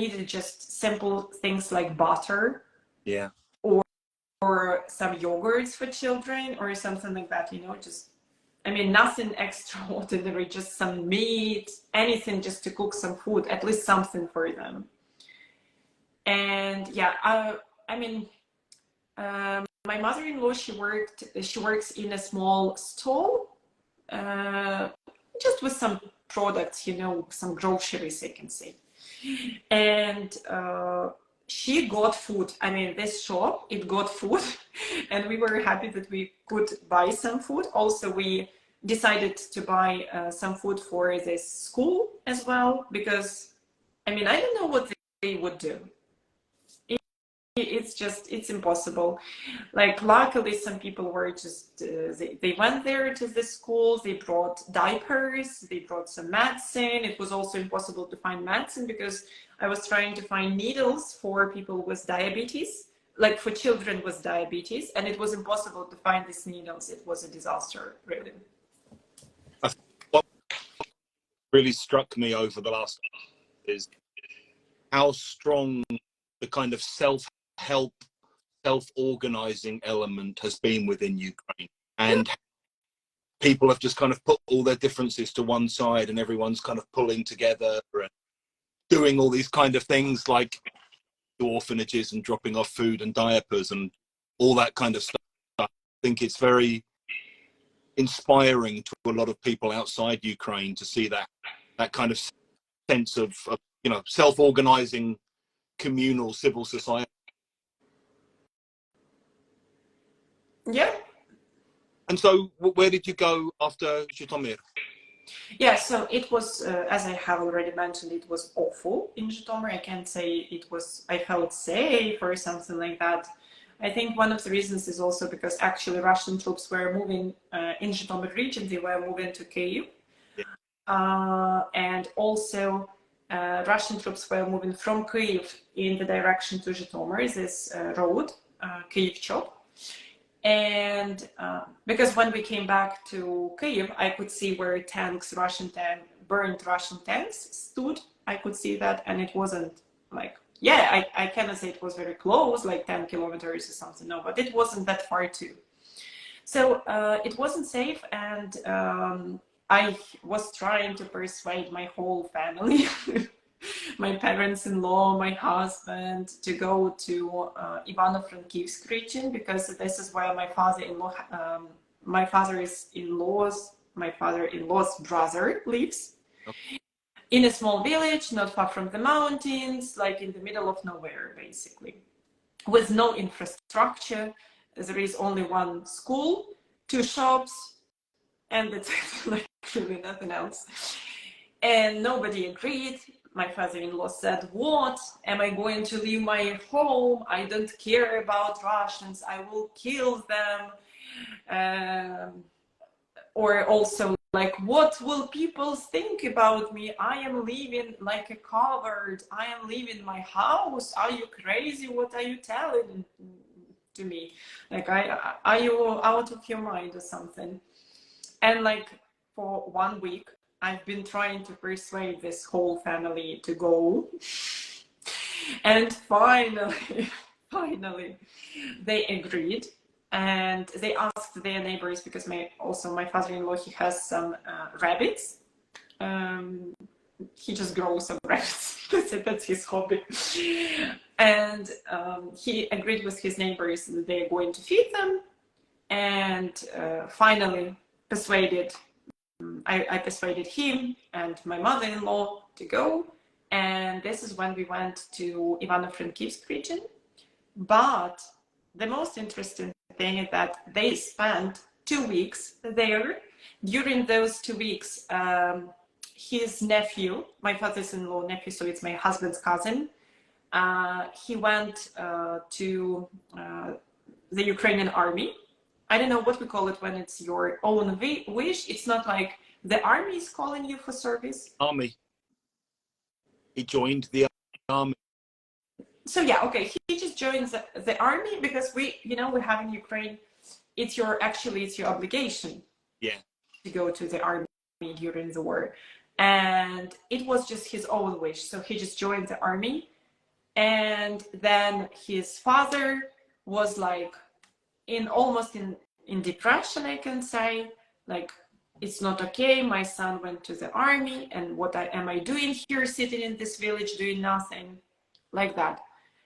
needed just simple things like butter, Yeah, or some yogurts for children or something like that, you know, just I mean, nothing extraordinary, just some meat, anything just to cook some food, at least something for them. And yeah, I mean, my mother-in-law, she works in a small stall, just with some products, you know, some groceries, I can say. And she got food. I mean, this shop, it got food, and we were happy that we could buy some food. Also, we decided to buy some food for this school as well, because, I mean, I don't know what they would do. It's impossible. Like, luckily some people were just they went there to the school, they brought diapers, they brought some medicine. It was also impossible to find medicine because I was trying to find needles for people with diabetes, like for children with diabetes, and it was impossible to find these needles. It was a disaster, really. What really struck me over the last is how strong the kind of self-help, self-organizing element has been within Ukraine, and people have just kind of put all their differences to one side, and everyone's kind of pulling together and doing all these kind of things like orphanages and dropping off food and diapers and all that kind of stuff. I think it's very inspiring to a lot of people outside Ukraine to see that kind of sense of you know, self-organizing communal civil society. Yeah. And so where did you go after Zhytomyr? Yeah, so it was, as I have already mentioned, it was awful in Zhytomyr. I can't say it was, I felt safe or something like that. I think one of the reasons is also because actually Russian troops were moving in Zhytomyr region, they were moving to Kyiv. Yeah. And also Russian troops were moving from Kyiv in the direction to Zhytomyr, this road, Kyiv-Chop. And because when we came back to Kyiv, I could see where burned Russian tanks stood. I could see that, and it wasn't like, yeah, I cannot say it was very close, like 10 kilometers or something, no, but it wasn't that far too. So it wasn't safe, and I was trying to persuade my whole family, my parents-in-law, my husband, to go to Ivano-Frankivsk region, because this is where my father-in-law's brother lives. Okay. In a small village, not far from the mountains, like in the middle of nowhere, basically, with no infrastructure. There is only one school, 2 shops, and that's like really nothing else. And nobody agreed. My father-in-law said, what? Am I going to leave my home? I don't care about Russians. I will kill them. Or also, like, what will people think about me? I am living like a coward. I am leaving my house. Are you crazy? What are you telling to me? Like, are you out of your mind or something? And like, for 1 week, I've been trying to persuade this whole family to go. And finally, they agreed. And they asked their neighbors, because my father-in-law, he has some rabbits. He just grows some rabbits. That's his hobby. And he agreed with his neighbors that they're going to feed them. And finally I persuaded him and my mother-in-law to go. And this is when we went to Ivano-Frankivsk region. But the most interesting thing is that they spent 2 weeks there. During those 2 weeks, his nephew, my father's-in-law nephew, so it's my husband's cousin, he went to the Ukrainian army. I don't know what we call it when it's your own wish. It's not like the army is calling you for service. Army. He joined the army. So yeah, okay, he just joins the army because we have in Ukraine, it's your obligation. Yeah. To go to the army during the war. And it was just his own wish. So he just joined the army. And then his father was like almost in depression, I can say, like it's not okay. My son went to the army, and what am I doing here, sitting in this village, doing nothing, like that.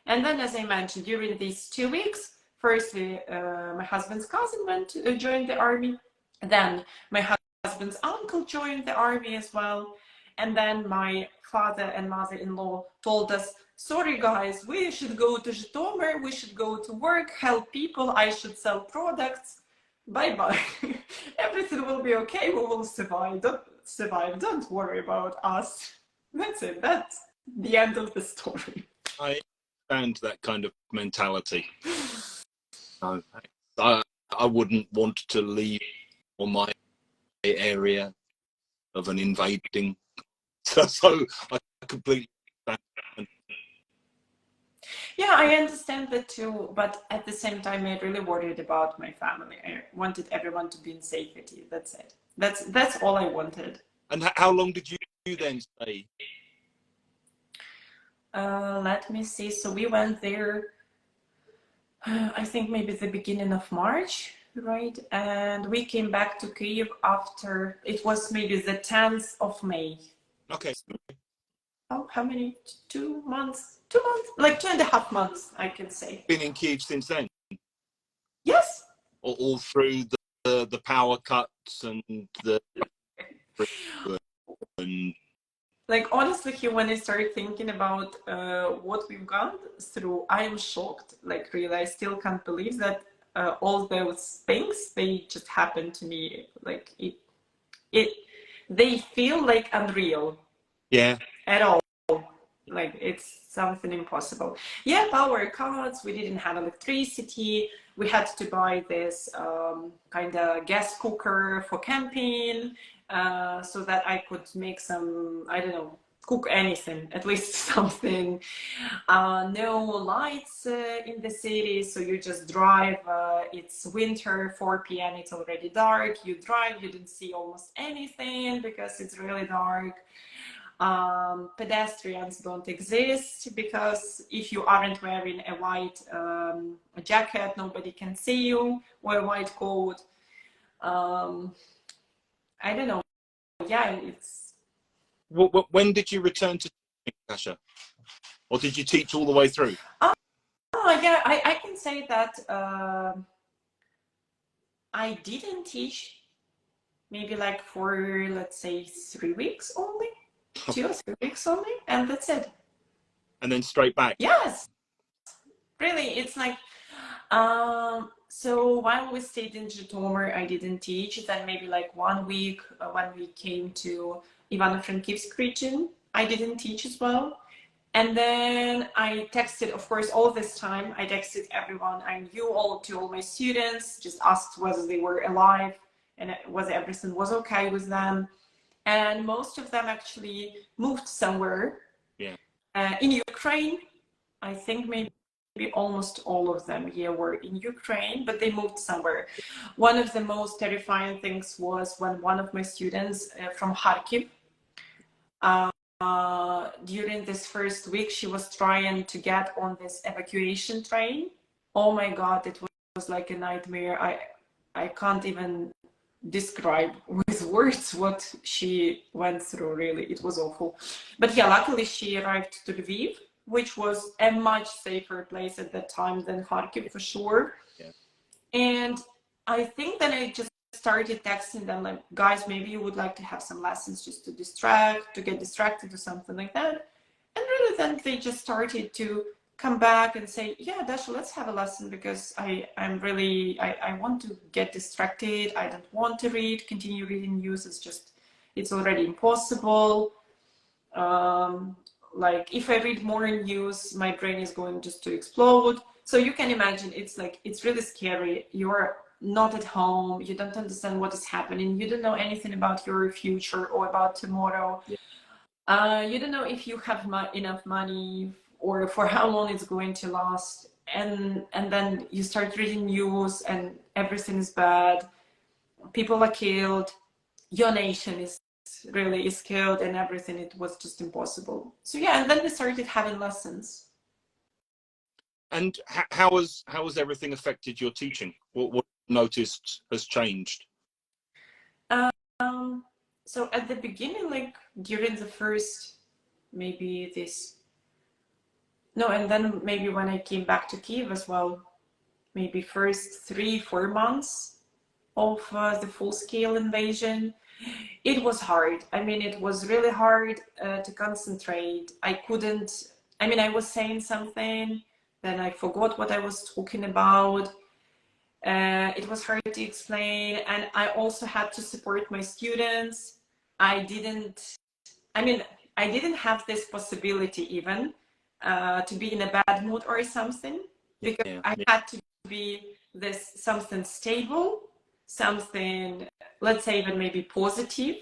And then, as I mentioned, during these 2 weeks, firstly, my husband's cousin went to join the army. Then my husband's uncle joined the army as well. And then my father and mother-in-law told us, sorry guys, we should go to Zhytomyr, we should go to work, help people, I should sell products. Bye-bye. Everything will be okay, we will survive. Don't worry about us. That's it. That's the end of the story. I understand that kind of mentality. I wouldn't want to leave on my area of an invading. So I completely understand. Yeah, I understand that too, but at the same time, I really worried about my family. I wanted everyone to be in safety. That's it. That's all I wanted. And how long did you then stay? Let me see. So we went there, I think maybe the beginning of March, right? And we came back to Kyiv after, it was maybe the 10th of May. Okay. Oh, how many? 2 months? 2 months? Like 2.5 months, I can say. Been in Kyiv since then? Yes. All through the power cuts and the... And Like, honestly, when I started thinking about what we've gone through, I am shocked. Like, really, I still can't believe that all those things, they just happened to me. Like, they feel like unreal. yeah. At all. Like, it's something impossible. Yeah, power cuts, we didn't have electricity. We had to buy this kind of gas cooker for camping so that I could make some, I don't know, cook anything, at least something. No lights in the city, so you just drive. It's winter, 4 p.m., it's already dark. You drive, you didn't see almost anything because it's really dark. Pedestrians don't exist because if you aren't wearing a white jacket, nobody can see you, or a white coat. I don't know. Yeah, it's. When did you return to teaching, Kasia? Or did you teach all the way through? Oh yeah, I can say that I didn't teach maybe like for, let's say, 3 weeks only, 2 or 3 weeks only, and that's it. And then straight back? Yes, really, it's like, so while we stayed in Zhytomyr, I didn't teach. Then maybe like 1 week when we came to Ivano-Frankivsk region, I didn't teach as well. And then I texted, of course, all this time, I texted everyone I knew, to all my students, just asked whether they were alive and whether everything was okay with them. And most of them actually moved somewhere. Yeah. In Ukraine. I think maybe almost all of them here were in Ukraine, but they moved somewhere. One of the most terrifying things was when one of my students from Kharkiv, during this first week, she was trying to get on this evacuation train. Oh my God, it was like a nightmare. I can't even describe with words what she went through, really. It was awful. But yeah, luckily she arrived to Lviv, which was a much safer place at that time than Kharkiv, for sure. Yeah. And I think that I just started texting them like, guys, maybe you would like to have some lessons just to get distracted or something like that. And really then they just started to come back and say, yeah, Dasha, let's have a lesson because I want to get distracted. I don't want to continue reading news. It's already impossible. Like if I read more news, my brain is going just to explode. So you can imagine it's really scary. You're not at home. You don't understand what is happening. You don't know anything about your future or about tomorrow. Yeah. You don't know if you have enough money or for how long it's going to last. And then you start reading news and everything is bad. People are killed. Your nation is killed and everything. It was just impossible. So yeah, and then we started having lessons. And how has everything affected your teaching? What noticed has changed? So at the beginning, like during the first, maybe this, no, and then maybe when I came back to Kiev as well, maybe first 3-4 months of the full-scale invasion, it was hard. I mean, it was really hard to concentrate. I couldn't, I mean, I was saying something, then I forgot what I was talking about. It was hard to explain, and I also had to support my students. I didn't, I mean, I didn't have this possibility even to be in a bad mood or something, because I had to be this something stable, something, let's say even maybe positive,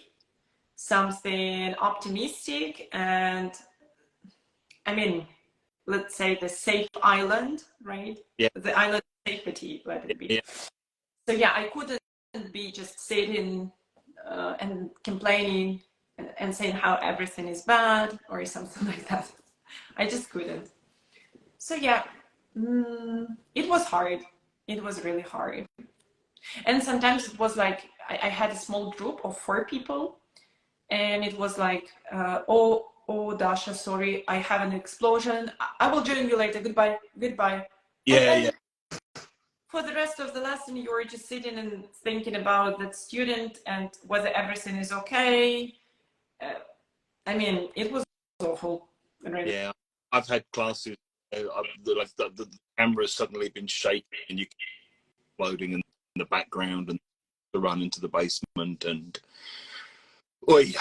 something optimistic, and I mean, let's say the safe island, right? Yeah. The island of safety, let it be. Yeah. So yeah, I couldn't be just sitting and complaining and saying how everything is bad or something like that. I just couldn't. So yeah, it was hard. It was really hard. And sometimes it was like I had a small group of 4 people, and it was like, oh, Dasha, sorry, I have an explosion. I will join you later. Goodbye, goodbye. Yeah, and then yeah. For the rest of the lesson, you were just sitting and thinking about that student and whether everything is okay. I mean, it was awful. Really. Yeah, I've had classes like the camera's suddenly been shaking and you keep loading in the background and to run into the basement and oi.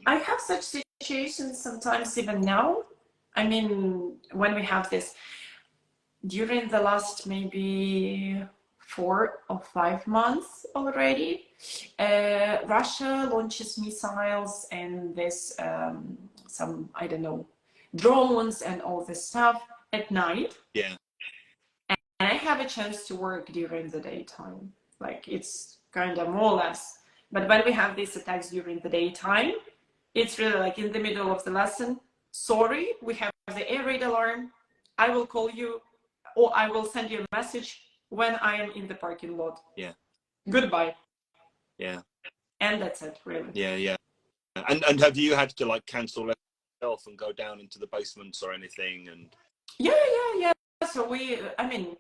I have such situations sometimes even now. I mean, when we have this, during the last maybe 4 or 5 months already, Russia launches missiles and this some, I don't know, drones and all this stuff at night. Yeah. And I have a chance to work during the daytime. Like it's kind of more or less. But when we have these attacks during the daytime, it's really like in the middle of the lesson. Sorry, we have the air raid alarm. I will call you, or I will send you a message when I am in the parking lot. Yeah. Goodbye. Yeah. And that's it, really. Yeah, yeah. And have you had to like cancel yourself and go down into the basements or anything? And yeah. So I mean,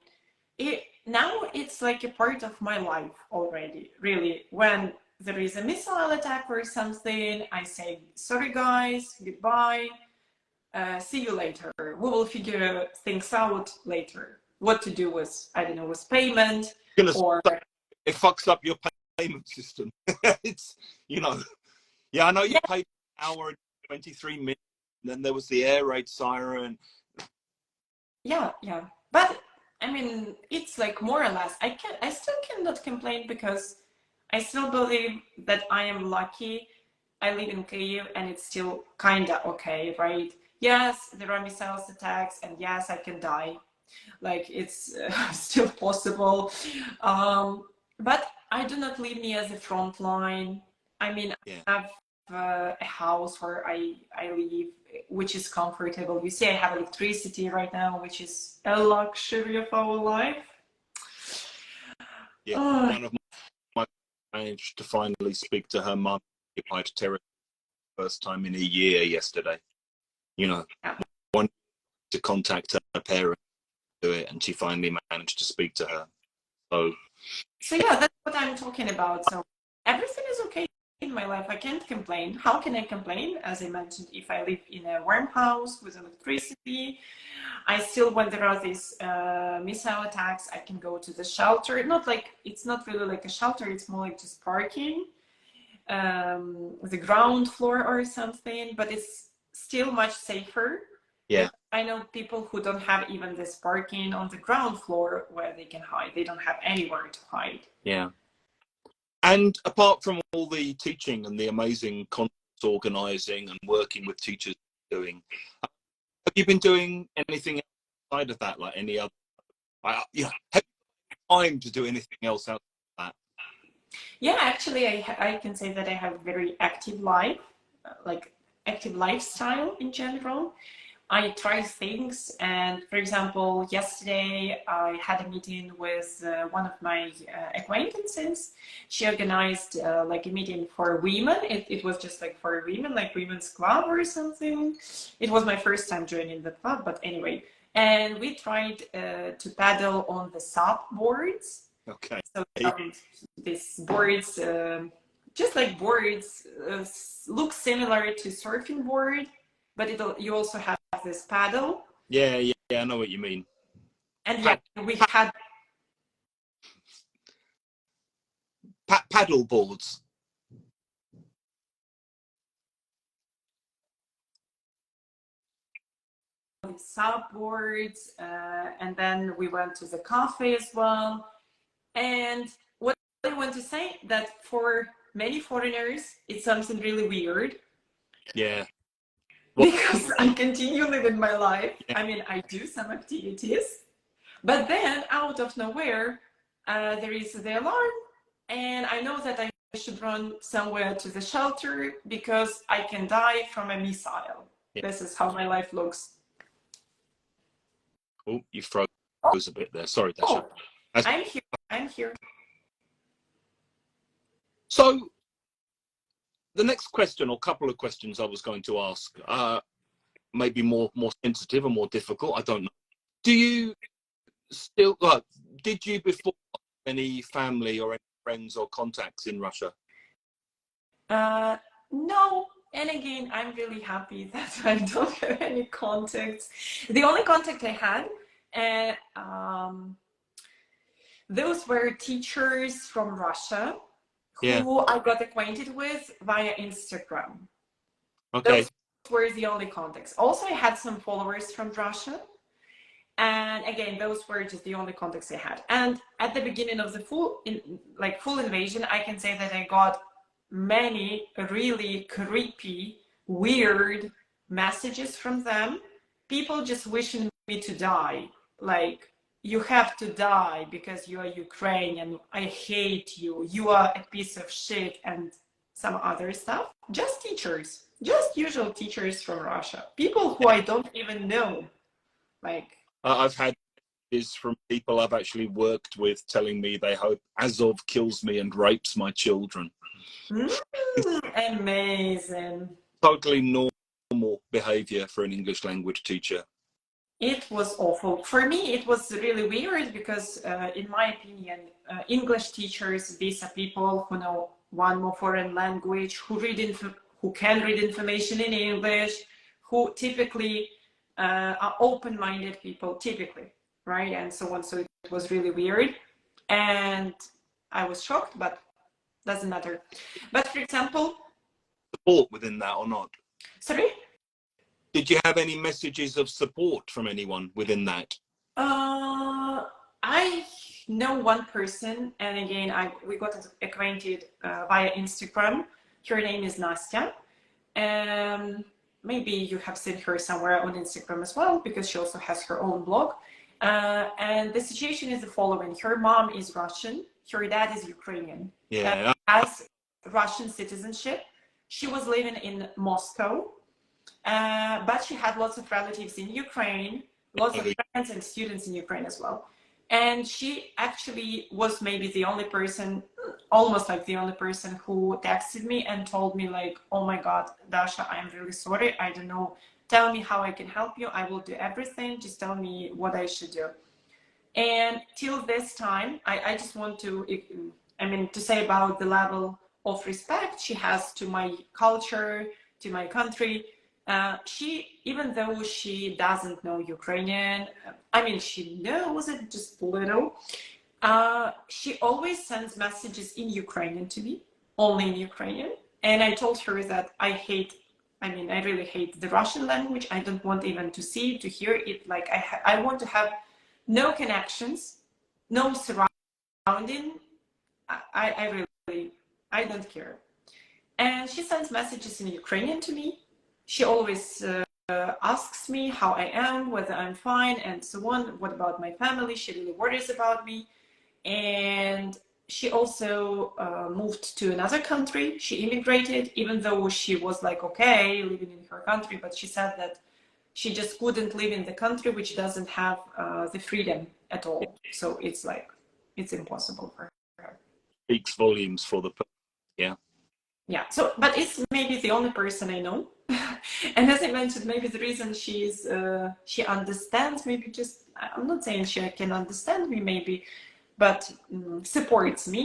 now it's like a part of my life already, really. When there is a missile attack or something, I say, sorry guys, goodbye, see you later. We will figure things out later. What to do with, I don't know, with payment or... It fucks up your payment system. It's, you know, yeah, I know you paid an hour and 23 minutes, and then there was the air raid siren. Yeah. But I mean, it's like more or less, I still cannot complain because I still believe that I am lucky. I live in Kyiv and it's still kinda okay, right? Yes, there are missiles attacks and yes, I can die. Like it's still possible. But I do not live near the front line. I mean, Yeah. I have a house where I live, which is comfortable. You see, I have electricity right now, which is a luxury of our life. Yeah, one of my managed to finally speak to her mum occupied territory first time in a year yesterday. You know, wanted to contact her parents to do it, and she finally managed to speak to her. So yeah, that's what I'm talking about. So everything is okay in my life. I can't complain. How can I complain? As I mentioned, if I live in a warm house with electricity, I still, when there are these missile attacks, I can go to the shelter. Not like, it's not really like a shelter, it's more like just parking, the ground floor or something, but it's still much safer. Yeah. I know people who don't have even this parking on the ground floor where they can hide. They don't have anywhere to hide. Yeah. And apart from all the teaching and the amazing conference organising and working with teachers doing, have you been doing anything outside of that, like any other? Have you time to do anything else outside of that? Yeah, actually, I can say that I have a very active life, like active lifestyle in general. I try things. And for example, yesterday I had a meeting with one of my acquaintances. She organized like a meeting for women. It was just like for women, like women's club or something. It was my first time joining the club, but anyway. And we tried to paddle on the SUP boards. Okay. So these boards, just like boards, look similar to surfing board, but you also have this paddle. Yeah, I know what you mean. And yeah, we had paddle boards. SUP boards, and then we went to the cafe as well. And what I want to say that for many foreigners, it's something really weird. Yeah. Because I continue living my life. I mean, I do some activities, but then out of nowhere, there is the alarm, and I know that I should run somewhere to the shelter because I can die from a missile. Yeah. This is how my life looks. Oh, you froze a bit there. Sorry, Dasha. Oh, I'm here. So, the next question, or couple of questions I was going to ask, maybe more sensitive or more difficult. I don't know. Do you still, did you before any family or any friends or contacts in Russia? No. And again, I'm really happy that I don't have any contacts. The only contact I had, those were teachers from Russia who I got acquainted with via Instagram. Okay. Those were the only contacts. Also, I had some followers from Russia. And again, those were just the only contacts I had. And at the beginning of the full invasion, I can say that I got many really creepy, weird messages from them. People just wishing me to die. Like, you have to die because you are Ukrainian. I hate you. You are a piece of shit, and some other stuff. Just teachers, just usual teachers from Russia. People who I don't even know. Like, I've had is from people I've actually worked with telling me they hope Azov kills me and rapes my children. Amazing. Totally normal behavior for an English language teacher. It was awful. For me, it was really weird because, in my opinion, English teachers, these are people who know one more foreign language, who can read information in English, who typically are open-minded people, typically, right? And so on. So it was really weird. And I was shocked, but doesn't matter. But for example... Support within that or not? Sorry? Did you have any messages of support from anyone within that? I know one person, and again, we got acquainted via Instagram. Her name is Nastya. Maybe you have seen her somewhere on Instagram as well, because she also has her own blog. And the situation is the following. Her mom is Russian. Her dad is Ukrainian. Yeah. Has Russian citizenship. She was living in Moscow. But she had lots of relatives in Ukraine, lots of friends and students in Ukraine as well. And she actually was maybe the only person, almost like the only person who texted me and told me like, oh my God, Dasha, I'm really sorry. I don't know. Tell me how I can help you. I will do everything. Just tell me what I should do. And till this time, I just want to say about the level of respect she has to my culture, to my country. She, even though she doesn't know Ukrainian, she knows it just a little. She always sends messages in Ukrainian to me, only in Ukrainian. And I told her that I really hate the Russian language. I don't want even to see it, to hear it. Like, I want to have no connections, no surrounding. I don't care. And she sends messages in Ukrainian to me. She always asks me how I am, whether I'm fine, and so on. What about my family? She really worries about me. And she also moved to another country. She immigrated, even though she was like, okay, living in her country. But she said that she just couldn't live in the country which doesn't have the freedom at all. So it's like, it's impossible for her. Speaks volumes for the person. Yeah. Yeah. So, but it's maybe the only person I know. And as I mentioned, maybe the reason she understands, maybe just, I'm not saying she can understand me, maybe, but supports me,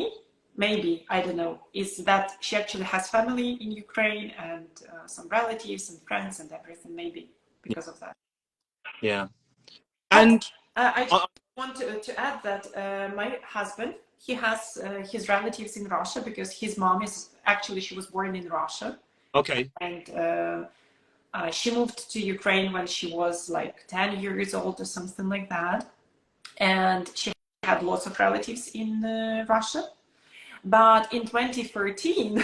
maybe, I don't know, is that she actually has family in Ukraine and some relatives and friends and everything, maybe because of that. Yeah. And I just want to add that my husband, he has his relatives in Russia because his mom is actually, she was born in Russia. Okay. And she moved to Ukraine when she was like 10 years old or something like that. And she had lots of relatives in Russia. But in 2013,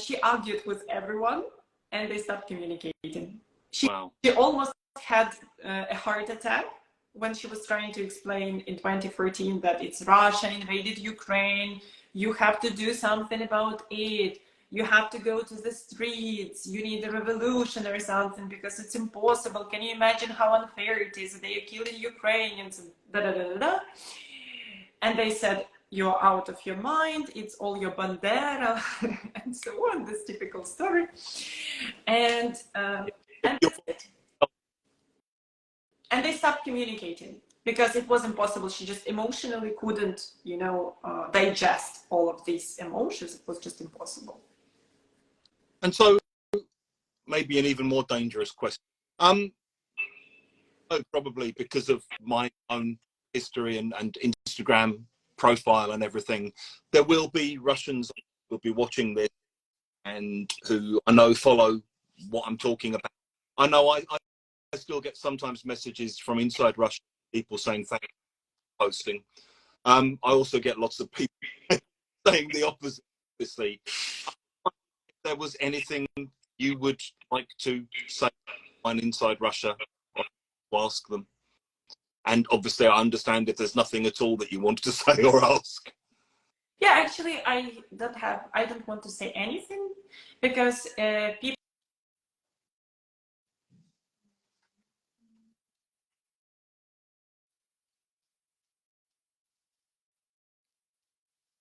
she argued with everyone and they stopped communicating. She almost had a heart attack when she was trying to explain in 2014 that it's Russia invaded Ukraine, you have to do something about it, you have to go to the streets, you need a revolution or something because it's impossible. Can you imagine how unfair it is? They are killing Ukrainians, da da da da. And they said, you're out of your mind, it's all your bandera, and so on, this typical story. And that's it. And they stopped communicating because it was impossible. She just emotionally couldn't, digest all of these emotions. It was just impossible. And so, maybe an even more dangerous question. Probably because of my own history and Instagram profile and everything, there will be Russians who will be watching this and who I know follow what I'm talking about. I know I still get sometimes messages from inside Russia, people saying thank you for posting. I also get lots of people saying the opposite, obviously. If there was anything you would like to say on inside Russia, or to ask them. And obviously I understand if there's nothing at all that you wanted to say or ask. Yeah, actually, I don't want to say anything because people.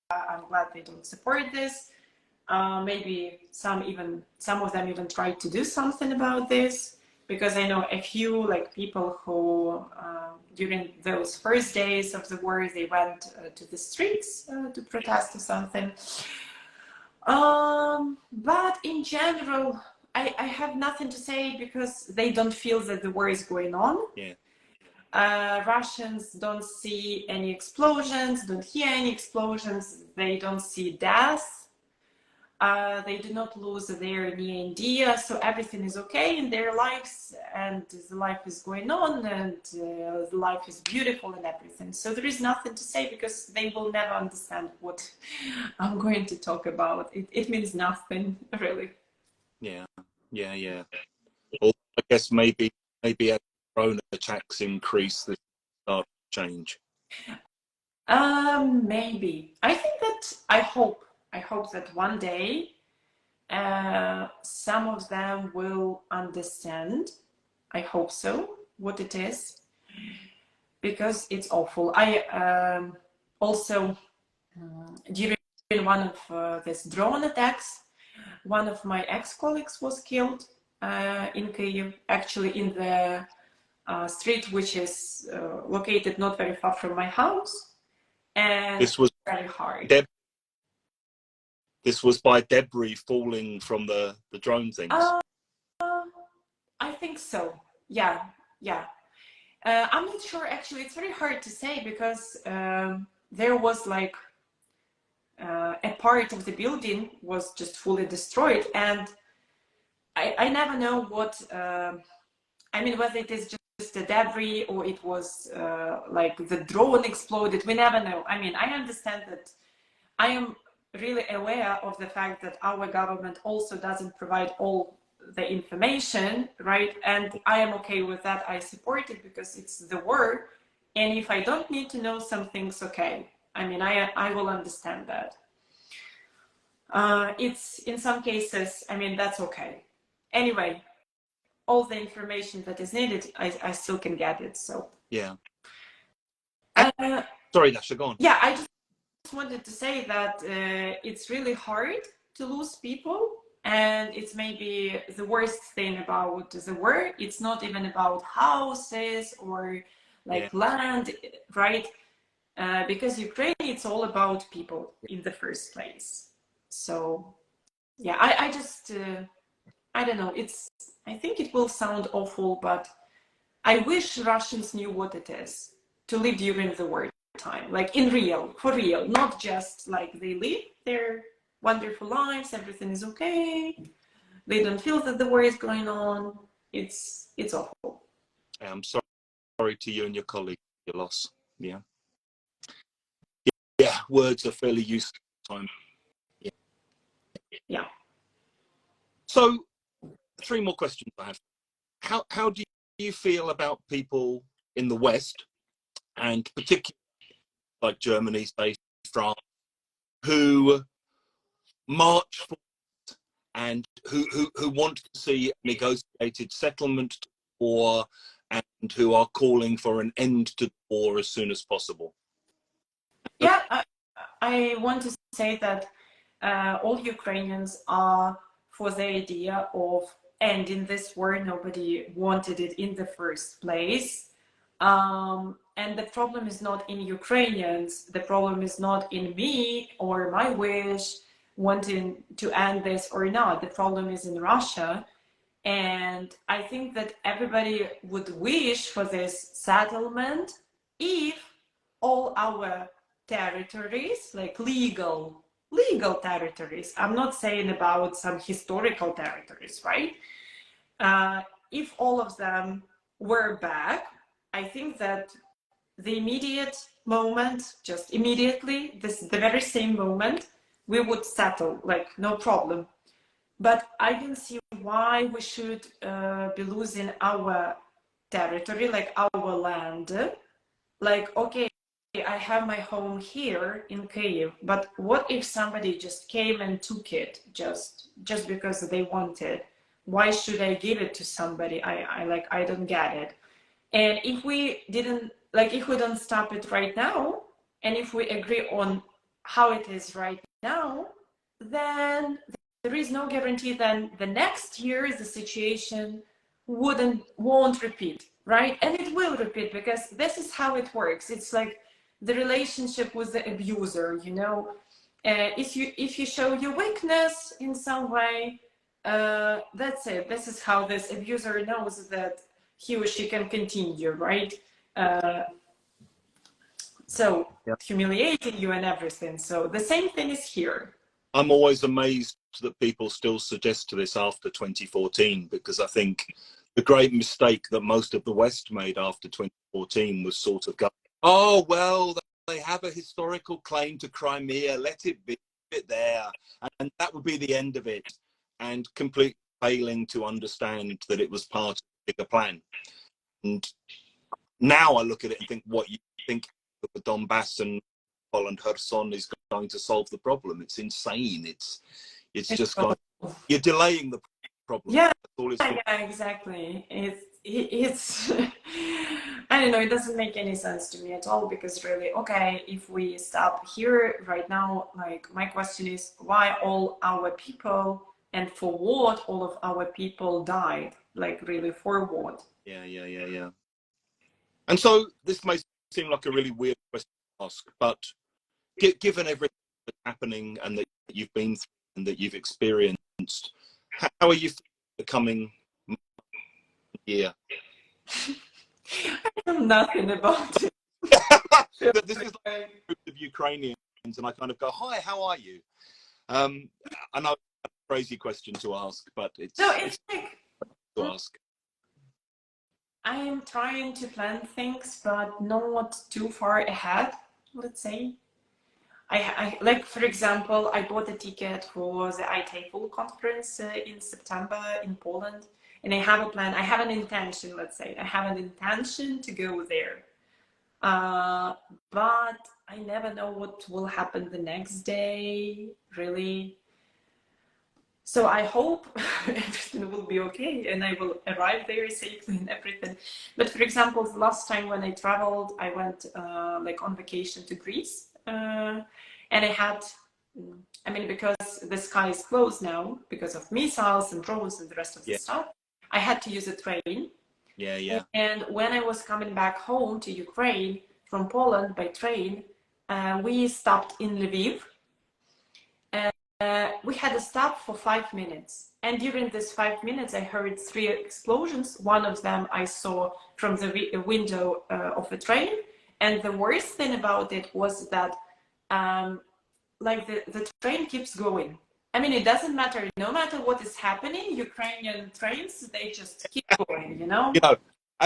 I'm glad they don't support this. Maybe some of them even tried to do something about this, because I know a few people who during those first days of the war they went to the streets to protest or something. But in general, I have nothing to say because they don't feel that the war is going on. Yeah. Russians don't see any explosions, don't hear any explosions, they don't see death. They do not lose their near and dear, so everything is okay in their lives, and the life is going on, and the life is beautiful and everything. So there is nothing to say because they will never understand what I'm going to talk about. It means nothing, really. Yeah. Or I guess maybe as drone attacks increase, this start to change. Maybe. I hope that one day some of them will understand. I hope so, what it is, because it's awful. I also during one of these drone attacks, one of my ex-colleagues was killed in Kyiv, actually in the street which is located not very far from my house. And this was very hard. This was by debris falling from the drone things. I think so. Yeah. I'm not sure. Actually, it's very hard to say because there was a part of the building was just fully destroyed, and I never know what. Whether it is just a debris or it was the drone exploded. We never know. I understand that. I am really aware of the fact that our government also doesn't provide all the information, right? And I am okay with that. I support it because it's the war. And if I don't need to know some things, okay. I will understand that. It's in some cases, that's okay. Anyway, all the information that is needed, I still can get it. So Yeah. uh, Sorry, Dasha, go on. yeah, I just wanted to say that it's really hard to lose people, and it's maybe the worst thing about the war. It's not even about houses or like land, right? Because Ukraine, it's all about people in the first place. So yeah, I just I don't know. I think it will sound awful, but I wish Russians knew what it is to live during the war time, like in real, for real, not just like they live their wonderful lives, everything is okay, they don't feel that the war is going on. It's awful. I'm sorry to you and your colleague for your loss. Yeah. Yeah, words are fairly useless at the time. Yeah. So, 3 more questions I have. How do you feel about people in the West, and particularly like Germany, say France, who march for and who want to see a negotiated settlement to the war, and who are calling for an end to the war as soon as possible? Yeah, I want to say that all Ukrainians are for the idea of ending this war. Nobody wanted it in the first place. And the problem is not in Ukrainians. The problem is not in me or my wish wanting to end this or not. The problem is in Russia. And I think that everybody would wish for this settlement if all our territories, like legal territories, I'm not saying about some historical territories, right? If all of them were back, I think that the immediate moment, just immediately, the very same moment, we would settle, like no problem. But I don't see why we should be losing our territory, like our land. Like, okay, I have my home here in Kyiv, but what if somebody just came and took it just because they wanted? Why should I give it to somebody? I don't get it. And if we didn't, like, if we don't stop it right now, and if we agree on how it is right now, then there is no guarantee then the next year the situation won't repeat, right? And it will repeat, because this is how it works. It's like the relationship with the abuser, you know. If you show your weakness in some way, that's it. This is how this abuser knows that he or she can continue, right? So humiliating you and everything. So the same thing is here. I'm always amazed that people still suggest this after 2014, because I think the great mistake that most of the West made after 2014 was sort of going, oh, well, they have a historical claim to Crimea, let it be there, and that would be the end of it, and completely failing to understand that it was part of a bigger plan. And now I look at it and think, what you think the Donbass and Poland, Kherson is going to solve the problem? It's insane. It's just going, you're delaying the problem. Yeah, yeah, exactly. It's I don't know, it doesn't make any sense to me at all, because really, okay, if we stop here right now, like my question is, why all our people, and for what all of our people died? Like, really, for what? Yeah. And so this may seem like a really weird question to ask, but given everything that's happening and that you've been through and that you've experienced, how are you becoming year? I know nothing about it. This is like a group of Ukrainians, and I kind of go, hi, how are you? I know it's a crazy question to ask, but it's like to ask. I am trying to plan things, but not too far ahead, let's say. I like, for example, I bought a ticket for the ITFL conference in September in Poland, and I have a plan. I have an intention, let's say. I have an intention to go there. But I never know what will happen the next day, really. So I hope everything will be okay and I will arrive there safely and everything. But for example, the last time when I traveled, I went like on vacation to Greece, and I had, I mean, because the sky is closed now because of missiles and drones and the rest of the stuff, I had to use a train. Yeah. And when I was coming back home to Ukraine from Poland by train, we stopped in Lviv. We had a stop for 5 minutes. And during this 5 minutes, I heard 3 explosions. One of them I saw from the window of the train. And the worst thing about it was that like the train keeps going. I mean, it doesn't matter. No matter what is happening, Ukrainian trains, they just keep going, you know? You know,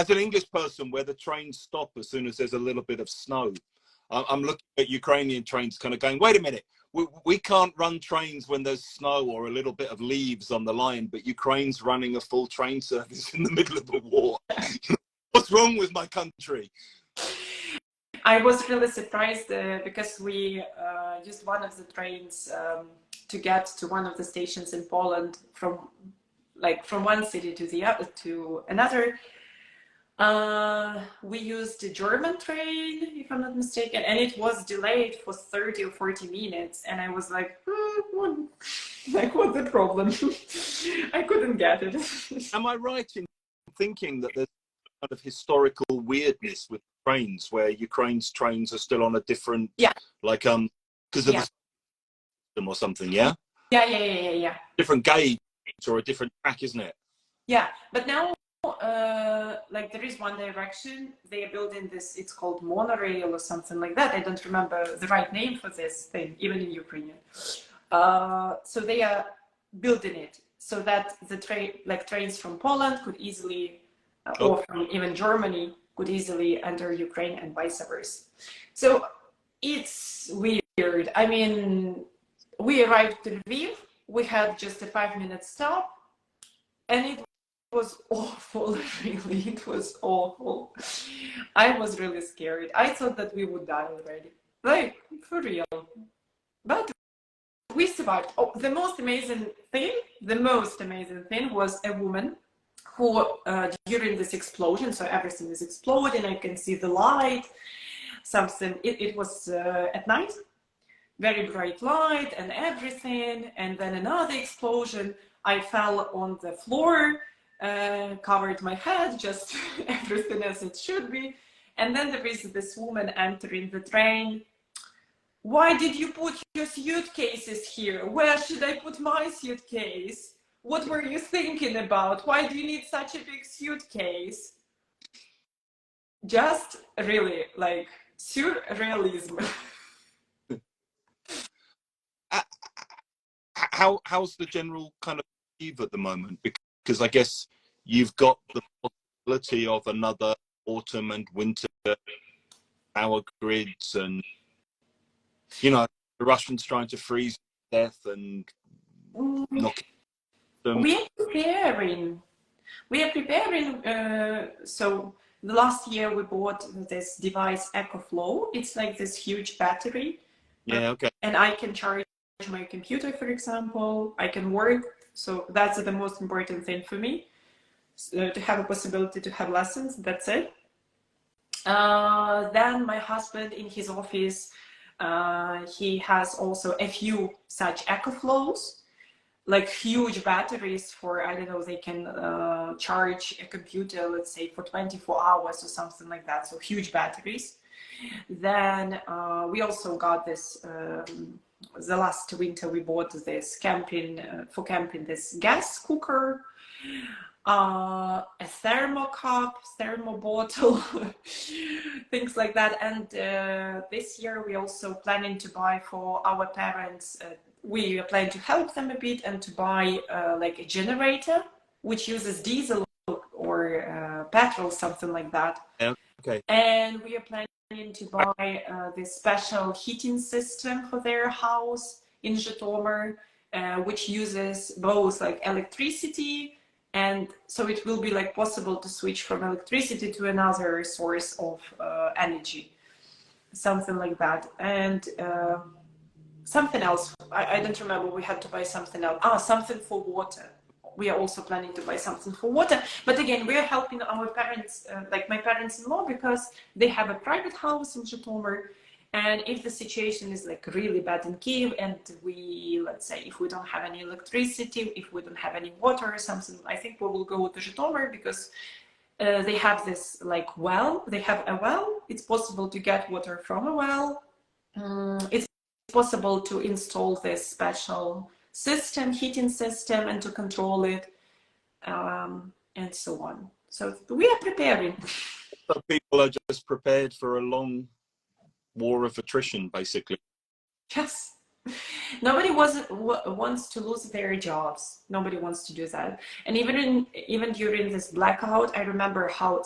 as an English person, where the trains stop as soon as there's a little bit of snow, I'm looking at Ukrainian trains kind of going, wait a minute, we can't run trains when there's snow or a little bit of leaves on the line, but Ukraine's running a full train service in the middle of a war. What's wrong with my country? I was really surprised because we used one of the trains to get to one of the stations in Poland from one city to the other to another. We used a German train, if I'm not mistaken, and it was delayed for 30 or 40 minutes. And I was like, what's the problem? I couldn't get it. Am I right in thinking that there's kind of historical weirdness with trains where Ukraine's trains are still on a different, like, because of the system or something, yeah? Yeah. Different gauge or a different track, isn't it? Yeah, but now like there is one direction. They are building this, it's called monorail or something like that. I don't remember the right name for this thing, even in Ukrainian. So they are building it so that the trains from Poland could easily, or from even Germany, could easily enter Ukraine and vice versa. So it's weird. I mean, we arrived to Lviv, we had just a 5-minute stop, and it was awful, really. It was awful. I was really scared. I thought that we would die already, like, for real. But we survived. Oh, the most amazing thing was a woman who, during this explosion, so everything is exploding, I can see the light, something, it was at night, very bright light and everything, and then another explosion. I fell on the floor, covered my head, just everything as it should be. And then there is this woman entering the train. Why did you put your suitcases here? Where should I put my suitcase? What were you thinking about? Why do you need such a big suitcase? Just really like surrealism. How's the general kind of view at the moment? Because I guess you've got the possibility of another autumn and winter power grids, and you know the Russians trying to freeze death and knock them. We are preparing. So the last year we bought this device EcoFlow. It's like this huge battery. Yeah, okay. And I can charge my computer, for example. I can work. So that's the most important thing for me, to have a possibility to have lessons. That's it. Then my husband in his office, he has also a few such EcoFlows, like huge batteries for, I don't know, they can charge a computer, let's say, for 24 hours or something like that. So huge batteries. Then we also got this, the last winter we bought this for camping, this gas cooker, a thermo cup, thermo bottle, things like that. And this year we also planning to buy for our parents, we are planning to help them a bit and to buy like a generator which uses diesel or petrol, something like that. Okay. And we are planning to buy this special heating system for their house in Zhytomyr, which uses both like electricity, and so it will be like possible to switch from electricity to another source of energy, something like that. And something else. I don't remember. We had to buy something else. Something for water. We are also planning to buy something for water. But again, we are helping our parents, like my parents-in-law, because they have a private house in Zhytomyr. And if the situation is like really bad in Kiev, and let's say, if we don't have any electricity, if we don't have any water or something, I think we will go to Zhytomyr, because they have this like well. They have a well. It's possible to get water from a well. It's possible to install this special system, heating system, and to control it, and so on. So we are preparing. So people are just prepared for a long war of attrition, basically. Yes. Nobody wants to lose their jobs. Nobody wants to do that. And even during this blackout, I remember how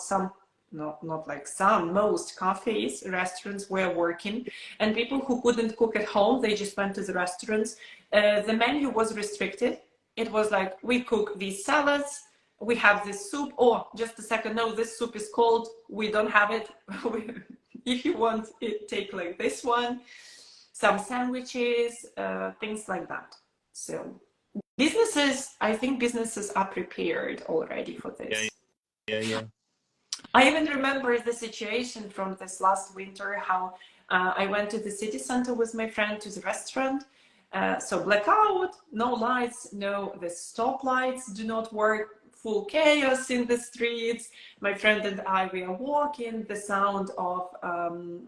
not like some, most cafes, restaurants were working, and people who couldn't cook at home, they just went to the restaurants. The menu was restricted. It was like, we cook these salads, we have this soup. Oh, just a second, no, this soup is cold, we don't have it. If you want it, take like this one. Some sandwiches, things like that. So I think businesses are prepared already for this. Yeah. I even remember the situation from this last winter, how I went to the city center with my friend to the restaurant. So blackout, no lights, the stoplights do not work, full chaos in the streets. My friend and I, we are walking, the sound of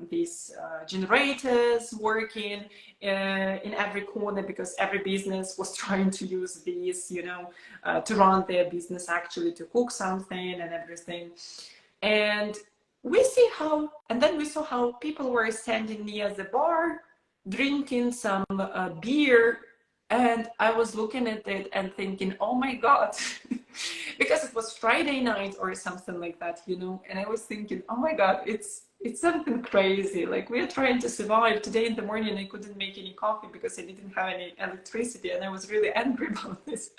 these generators working in every corner, because every business was trying to use these, to run their business, actually to cook something and everything. And then we saw how people were standing near the bar, drinking some beer, and I was looking at it and thinking, oh my God, because it was Friday night or something like that, and I was thinking, oh my God, it's something crazy. Like, we are trying to survive. Today in the morning, I couldn't make any coffee because I didn't have any electricity, and I was really angry about this.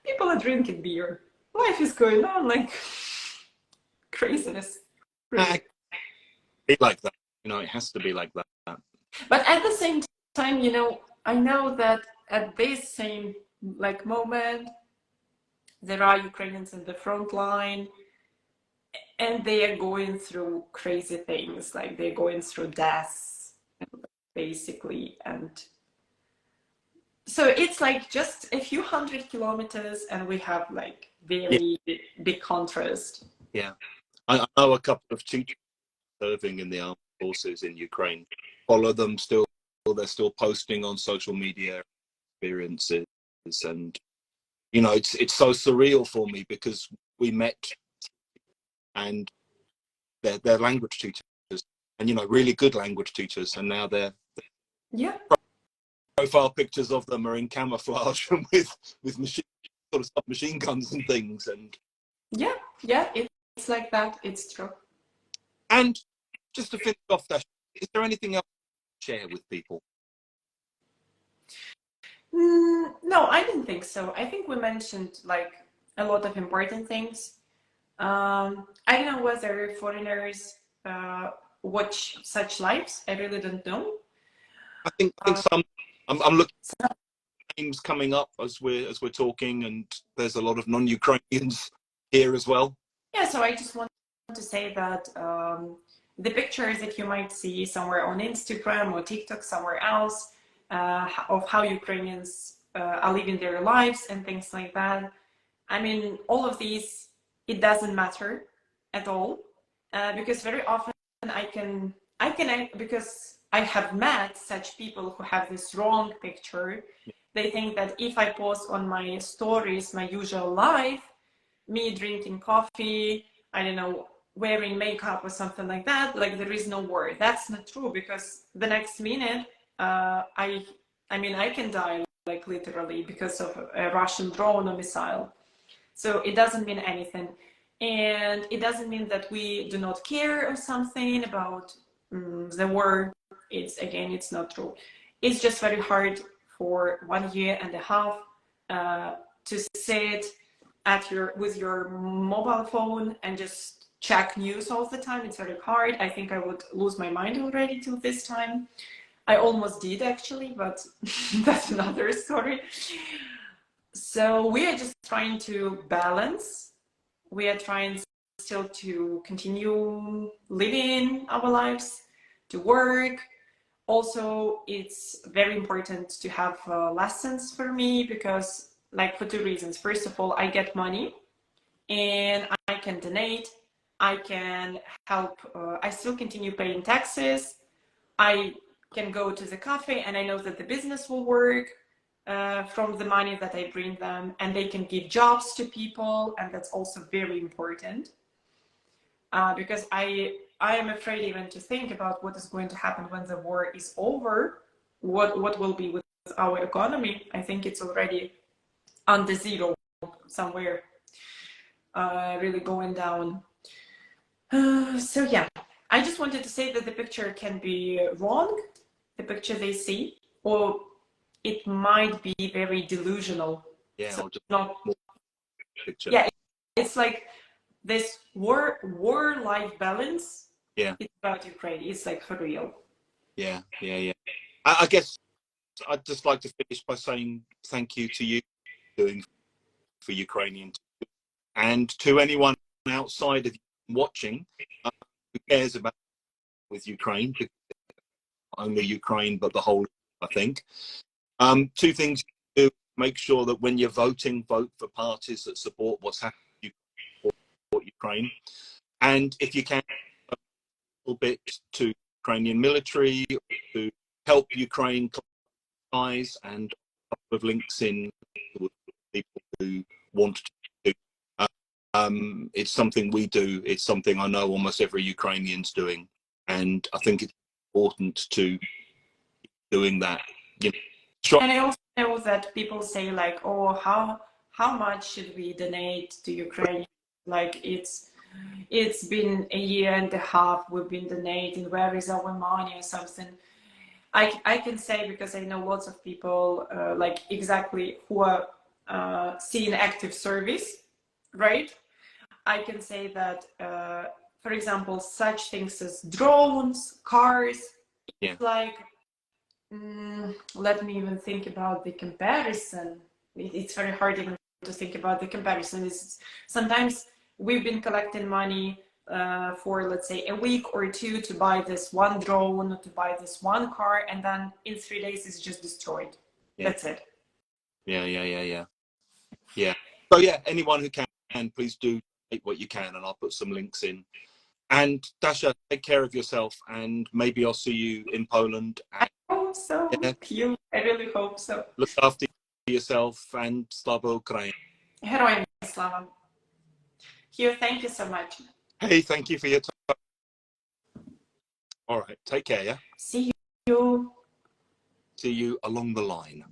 People are drinking beer. Life is going on, like craziness. Really. Be like that. It has to be like that. But at the same time, I know that at this same moment, there are Ukrainians in the front line, and they are going through crazy things, like they're going through deaths, basically. And so it's like just a few 100 kilometers, and we have like very big contrast. Yeah. I know a couple of teachers serving in the armed forces in Ukraine. Follow them still. They're still posting on social media experiences, and it's so surreal for me, because we met, and they're language teachers, and really good language teachers, and now they're profile pictures of them are in camouflage and with submachine guns and things, and it's like that. It's true. And just to finish off that, is there anything else to share with people? No, I didn't think so. I think we mentioned like a lot of important things. I don't know whether foreigners watch such lives. I really don't know. I think some. I'm looking at names coming up as we're talking, and there's a lot of non-Ukrainians here as well. Yeah, so I just want to say that the pictures that you might see somewhere on Instagram or TikTok, somewhere else, of how Ukrainians are living their lives and things like that. I mean, all of these, it doesn't matter at all, because very often because I have met such people who have this wrong picture. They think that if I post on my stories my usual life, me drinking coffee, I don't know, wearing makeup or something like that, like there is no war. That's not true, because the next minute, I can die, like literally, because of a Russian drone or missile. So it doesn't mean anything. And it doesn't mean that we do not care or something about the war. It's not true. It's just very hard for 1.5 years to sit with your mobile phone and just check news all the time. It's very hard. I think I would lose my mind already till this time. I almost did actually, but that's another story. So we are just trying to balance. We are trying still to continue living our lives, to work. Also, it's very important to have lessons for me because, like, for two reasons. First of all, I get money and I can donate. I can help. I still continue paying taxes. I can go to the cafe and I know that the business will work from the money that I bring them, and they can give jobs to people, and that's also very important because I am afraid even to think about what is going to happen when the war is over. What will be with our economy? I think it's already under zero somewhere, really going down. So yeah, I just wanted to say that the picture can be wrong, the picture they see, or it might be very delusional. Yeah, So or just not more picture. yeah, it's like this war-life balance. Yeah, It's about Ukraine. It's like for real. yeah, yeah, yeah. I guess I'd just like to finish by saying thank you to you doing for Ukrainian, and to anyone outside of watching who cares about with Ukraine, because not only Ukraine but the whole, I think. Two things to do: make sure that when you're voting, vote for parties that support what's happening, support Ukraine, and if you can, a little bit to Ukrainian military to help Ukraine ties, and a couple of links in with people who want to do. It's something we do. It's something I know almost every Ukrainian's doing, and I think it's important to keep doing that. You know, And I also know that people say like, oh, how much should we donate to Ukraine? Like it's been a year and a half we've been donating. Where is our money or something? I can say, because I know lots of people like exactly who are seeing active service, right? I can say that, for example, such things as drones, cars, yeah, like, let me even think about the comparison. It's very hard even to think about the comparison. It's, sometimes we've been collecting money for, let's say, a week or two to buy this one drone, to buy this one car, and then in 3 days it's just destroyed. yeah, That's it. yeah, yeah, yeah, yeah, yeah. So yeah, anyone who can, please do take what you can, and I'll put some links in. And Dasha, take care of yourself, and maybe I'll see you in Poland. I And hope so. yeah, You, I really hope so. look after yourself, and Slava Ukraini. Героям слава. Hugh, thank you so much. Hey, thank you for your time. All right, take care, yeah? See you. See you along the line.